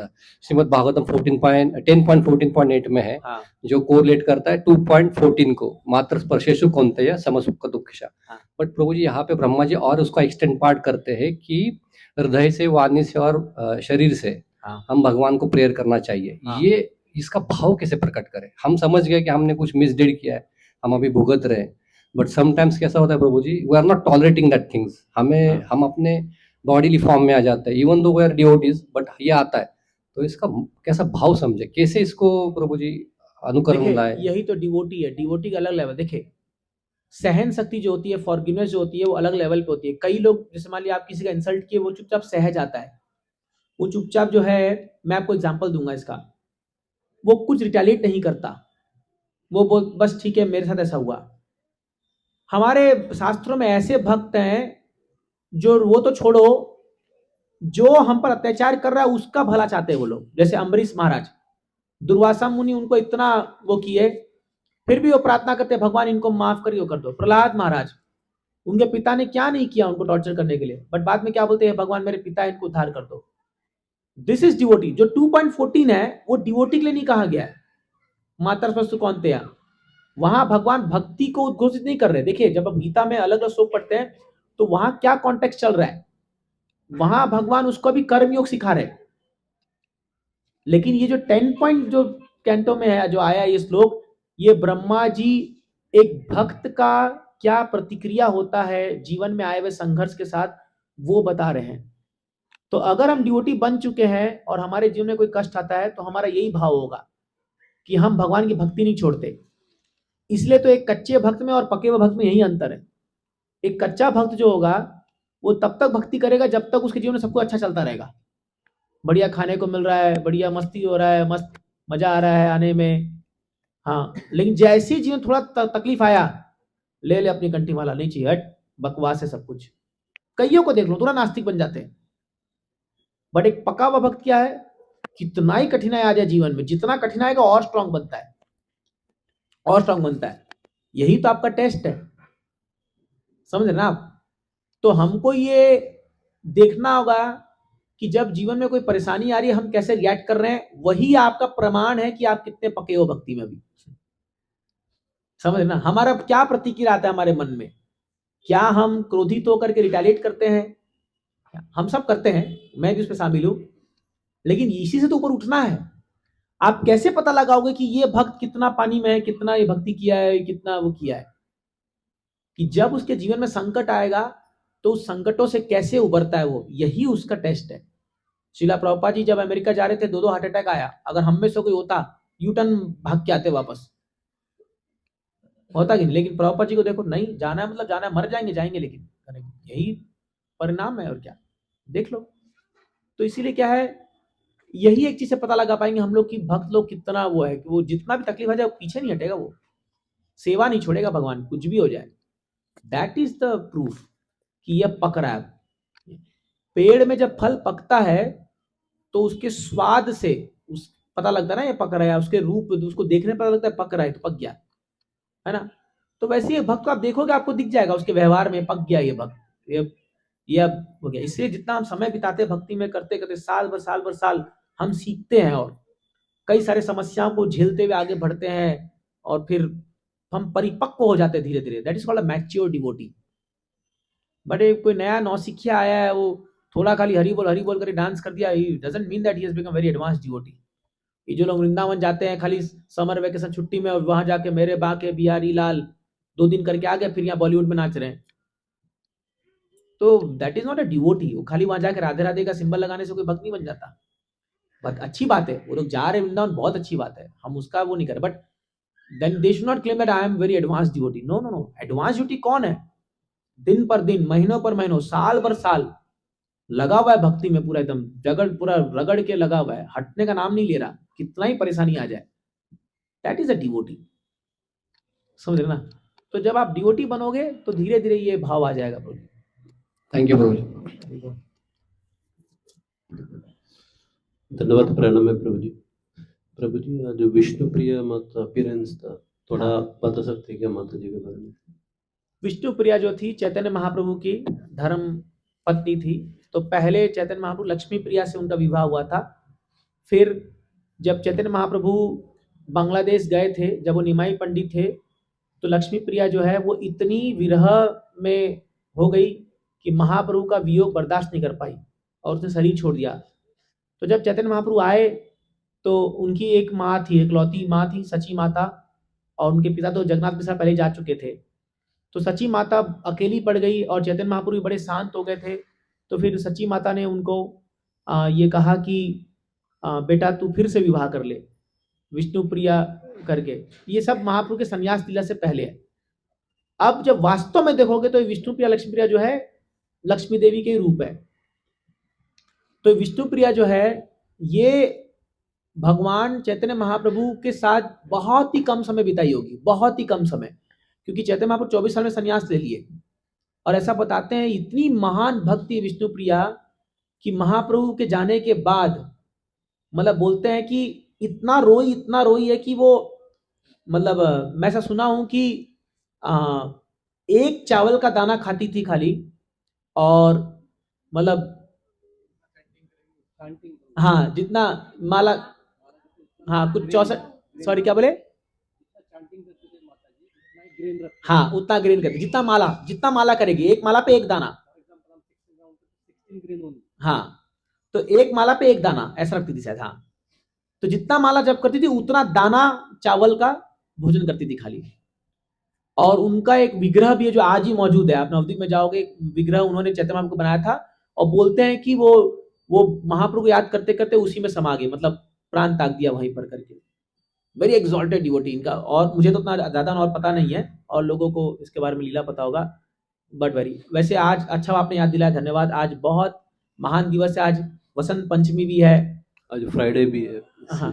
श्रीमद् भागवतम 10.14.8 में है, हाँ जो कोरिलेट करता है 2.14 को, मात्र स्पर्शेषु कौन्तेय समसुख दुःखिशा। हाँ। बट प्रभु जी यहाँ पे ब्रह्मा जी और उसका एक्सटेंड पार्ट करते हैं कि हृदय से, वाणी से और शरीर से हाँ हम भगवान को प्रेयर करना चाहिए। हाँ। ये इसका भाव कैसे प्रकट करें? हम समझ गए कि हमने कुछ मिसडीड किया है, हम अभी भुगत रहे हैं, बट समटाइम्स कैसा होता है प्रभु जी, we are not tolerating that things. हाँ। हम अपने बॉडीली फॉर्म में आ जाते हैं, even though we are devotees, but ये आता है। तो इसका कैसा भाव समझे, कैसे इसको प्रभु जी अनुकरण देखिए लाए? यही तो डिवोटी है, डिवोटी का अलग लेवल। देखिए सहन शक्ति जो होती है, फॉरगिवनेस जो होती है, वो अलग लेवल पे होती है। कई लोग, जैसे मान लिया आप किसी का इंसल्ट किए, वो चुपचाप सह जाता है, वो चुपचाप जो है, मैं आपको एग्जांपल दूंगा इसका, वो कुछ रिटेलिएट नहीं करता, वो बोल बस ठीक है मेरे साथ ऐसा हुआ। हमारे शास्त्रों में ऐसे भक्त हैं जो, वो तो छोड़ो, जो हम पर अत्याचार कर रहा है उसका भला चाहते हैं वो लोग। जैसे अम्बरीश महाराज, दुर्वासा मुनि उनको इतना वो किए, फिर भी वो प्रार्थना करते हैं भगवान इनको माफ करिए, कर दो। प्रहलाद महाराज, उनके पिता ने क्या नहीं किया उनको टॉर्चर करने के लिए, बट बाद में क्या बोलते हैं, भगवान मेरे पिता इनको उद्धार कर दो। This is devotee. जो 2.14 है वो डिवोटी के लिए नहीं कहा गया है, मातर स्पष्ट कौनते, वहां भगवान भक्ति को उद्घोषित नहीं कर रहे। देखिए जब हम गीता में अलग अलग श्लोक पढ़ते हैं तो वहां क्या कॉन्टेक्स्ट चल रहा है, वहां भगवान उसको भी कर्मयोग सिखा रहे। लेकिन ये जो 10 पॉइंट जो कैंटो में है, जो आया ये श्लोक, ये ब्रह्मा जी एक भक्त का क्या प्रतिक्रिया होता है जीवन में आए हुए संघर्ष के साथ, वो बता रहे हैं। तो अगर हम डिवोटी बन चुके हैं और हमारे जीवन में कोई कष्ट आता है, तो हमारा यही भाव होगा कि हम भगवान की भक्ति नहीं छोड़ते। इसलिए तो एक कच्चे भक्त में और पके हुए भक्त में यही अंतर है। एक कच्चा भक्त जो होगा वो तब तक भक्ति करेगा जब तक उसके जीवन में सब कुछ अच्छा चलता रहेगा, बढ़िया खाने को मिल रहा है, बढ़िया मस्ती हो रहा है, मस्त मजा आ रहा है आने में। हाँ, लेकिन जैसे ही जीवन थोड़ा तकलीफ आया, ले अपनी कंठी वाला, नहीं चाहिए, हट, बकवास है सब कुछ। कईयों को देख लो तुरंत नास्तिक बन जाते हैं। बट एक पका हुआ भक्त क्या है, कितना ही कठिनाई आ जाए जीवन में, जितना कठिनाई आएगा और स्ट्रांग बनता है, और स्ट्रांग बनता है। यही तो आपका टेस्ट है, समझ रहे ना आप। तो हमको ये देखना होगा कि जब जीवन में कोई परेशानी आ रही है हम कैसे रिएक्ट कर रहे हैं, वही आपका प्रमाण है कि आप कितने पके हो भक्ति में भी। समझ ना, हमारा क्या प्रतिक्रिया आता है हमारे मन में, क्या हम क्रोधित होकर के रिटेलिएट करते हैं? हम सब करते हैं, मैं भी उसमें शामिल हूं, लेकिन इसी से तो ऊपर उठना है। आप कैसे पता लगाओगे कि ये भक्त कितना पानी में है, कितना ये भक्ति किया है, कितना वो किया है? कि जब उसके जीवन में संकट आएगा तो उस संकटों से कैसे उबरता है वो, यही उसका टेस्ट है। शिला प्रभुपाद जी जब अमेरिका जा रहे थे, 2 हार्ट अटैक आया, अगर हम में से कोई होता, यू टर्न भाग के आते वापस, होता कि नहीं? लेकिन प्रभुपाद जी को देखो, नहीं जाना है मतलब जाना है, मर जाएंगे जाएंगे, लेकिन यही परिणाम है और क्या, देख लो। तो इसीलिए क्या है, यही एक चीज से पता लगा पाएंगे हम लोग कि भक्त लोग कितना वो है, कि वो जितना भी तकलीफ आ जाए वो पीछे नहीं हटेगा, वो सेवा नहीं छोड़ेगा भगवान, कुछ भी हो जाए। दैट इज द प्रूफ कि यह पक रहा है। पेड़ में जब फल पकता है तो उसके स्वाद से उस पता लगता है ना ये पक रहा है, उसके रूप उसको देखने पता लगता है पक रहा है तो पक गया, है ना। तो वैसे ये भक्त को आप देखोगे आपको दिख जाएगा उसके व्यवहार में, पक गया ये भक्त, ये अब हो गया। इसलिए जितना हम समय बिताते भक्ति में करते करते साल भर साल हम सीखते हैं और कई सारे समस्याओं को झेलते हुए आगे बढ़ते हैं और फिर हम परिपक्व हो जाते हैं धीरे धीरे। That is called a mature devotee. But एक कोई नया नौसिखिया आया है, वो थोड़ा खाली हरि बोल करके डांस कर दिया, he doesn't mean that he has become very advance devotee. ये जो लोग वृंदावन जाते हैं खाली समर वेकेशन छुट्टी में और वहां जाके मेरे बाके बिहारी लाल 2 दिन करके आ गए, फिर यहाँ बॉलीवुड में नाच रहे हैं, तो that is not a devotee. वो खाली वहां जाके राधे राधे का सिंबल लगाने से कोई भक्त नहीं बन जाता। बट अच्छी बात है वो लोग जा रहे हैं वृंदावन, बहुत अच्छी बात है, हम उसका वो नहीं करें, but then they should not claim that I am very advance devotee. No no no, advance devotee कौन है? दिन पर दिन, महीनों पर महीनों, साल भर साल लगा हुआ है भक्ति में, पूरा एकदम पूरा रगड़ के लगा हुआ है, हटने का नाम नहीं ले रहा, कितना ही परेशानी आ जाए, दैट इज अ डिवोटी। समझ रहे ना? तो जब आप डिवोटी बनोगे तो धीरे धीरे ये भाव आ जाएगा प्रभु। थैंक यू प्रभु जी। धन्यवाद, प्रणाम है प्रभु जी। प्रभु जी, जो विष्णु प्रिया माता अपीयरेंस था, थोड़ा बता सकते हैं क्या माता जी के बारे में? विष्णु प्रिया जो थी चैतन्य महाप्रभु की धर्म पत्नी थी। तो पहले चैतन्य महाप्रभु लक्ष्मी प्रिया से उनका विवाह हुआ था। फिर जब चैतन्य महाप्रभु बांग्लादेश गए थे, जब वो निमाई पंडित थे, तो लक्ष्मी प्रिया जो है वो इतनी विरह में हो गई कि महाप्रभु का वियोग बर्दाश्त नहीं कर पाई और उसने शरीर छोड़ दिया। तो जब चैतन्य महाप्रभु आए तो उनकी एक माँ थी, एकलौती माँ थी, सची माता, और उनके पिता तो जगन्नाथ मिश्रा पहले जा चुके थे। तो सची माता अकेली पड़ गई और चैतन्य महाप्रभु बड़े शांत हो गए थे। तो फिर सची माता ने उनको ये कहा कि बेटा तू फिर से विवाह कर ले, विष्णु प्रिया करके। ये सब महाप्रभु के संन्यास लीला से पहले है। अब जब वास्तव में देखोगे तो विष्णु प्रिया लक्ष्मी प्रिया जो है लक्ष्मी देवी के रूप है। तो विष्णु प्रिया जो है ये भगवान चैतन्य महाप्रभु के साथ बहुत ही कम समय बिताई होगी, बहुत ही कम समय, क्योंकि चैतन्य महाप्रभु 24 साल में संन्यास ले लिए। और ऐसा बताते हैं इतनी महान भक्ति विष्णु प्रिया कि महाप्रभु के जाने के बाद मतलब बोलते हैं कि इतना रोई है कि वो मतलब मैं ऐसा सुना हूं कि एक चावल का दाना खाती थी खाली, और मतलब हाँ जितना माला, हाँ कुछ 64, सॉरी क्या बोले, हाँ उतना ग्रेन करती, जितना माला करेगी, एक माला पे एक दाना, हाँ तो एक माला पे एक दाना ऐसा रखती थी शायद। हाँ तो जितना माला जब करती थी उतना दाना चावल का भोजन करती थी खाली। और उनका एक विग्रह भी है जो आज ही मौजूद है, आप नवद्वीप में जाओगे, एक विग्रह उन्होंने चैतन्य महाप्रभु को बनाया था, और बोलते हैं कि वो महाप्रभु को याद करते करते उसी में समा गए, मतलब प्राण त्याग दिया वहीं पर करके। वेरी एक्सॉल्टेड डिवोटी इनका, और मुझे तो उतना ज्यादा और पता नहीं है, और लोगों को इसके बारे में लीला पता होगा, बट वेरी। वैसे आज अच्छा आपने याद दिलाया, धन्यवाद। आज बहुत महान दिवस है, आज वसंत पंचमी भी है, आज फ्राइडे भी है। हाँ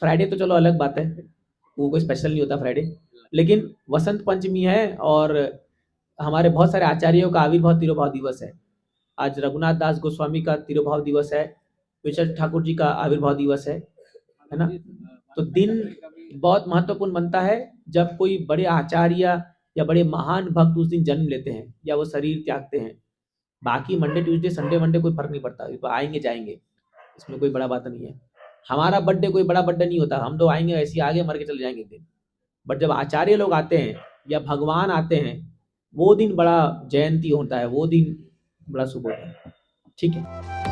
फ्राइडे तो चलो अलग बात है, वो कोई स्पेशल नहीं होता फ्राइडे, लेकिन वसंत पंचमी है और हमारे बहुत सारे आचार्यों का आविर्भाव तिरुभाव दिवस है। आज रघुनाथ दास गोस्वामी का तिरुभाव दिवस है, विचल ठाकुर जी का आविर्भाव दिवस है ना। तो दिन बहुत महत्वपूर्ण बनता है जब कोई बड़े आचार्य या बड़े महान भक्त उस दिन जन्म लेते हैं या वो शरीर त्यागते हैं। बाकी मंडे ट्यूसडे संडे मंडे कोई फर्क नहीं पड़ता, तो आएंगे जाएंगे, इसमें कोई बड़ा बात नहीं है। हमारा बर्थडे कोई बड़ा बर्थडे नहीं होता, हम तो आएंगे ऐसे आगे मर के चले जाएंगे एक दिन। बट जब आचार्य लोग आते हैं या भगवान आते हैं, वो दिन बड़ा जयंती होता है, वो दिन बड़ा शुभ होता है। ठीक है।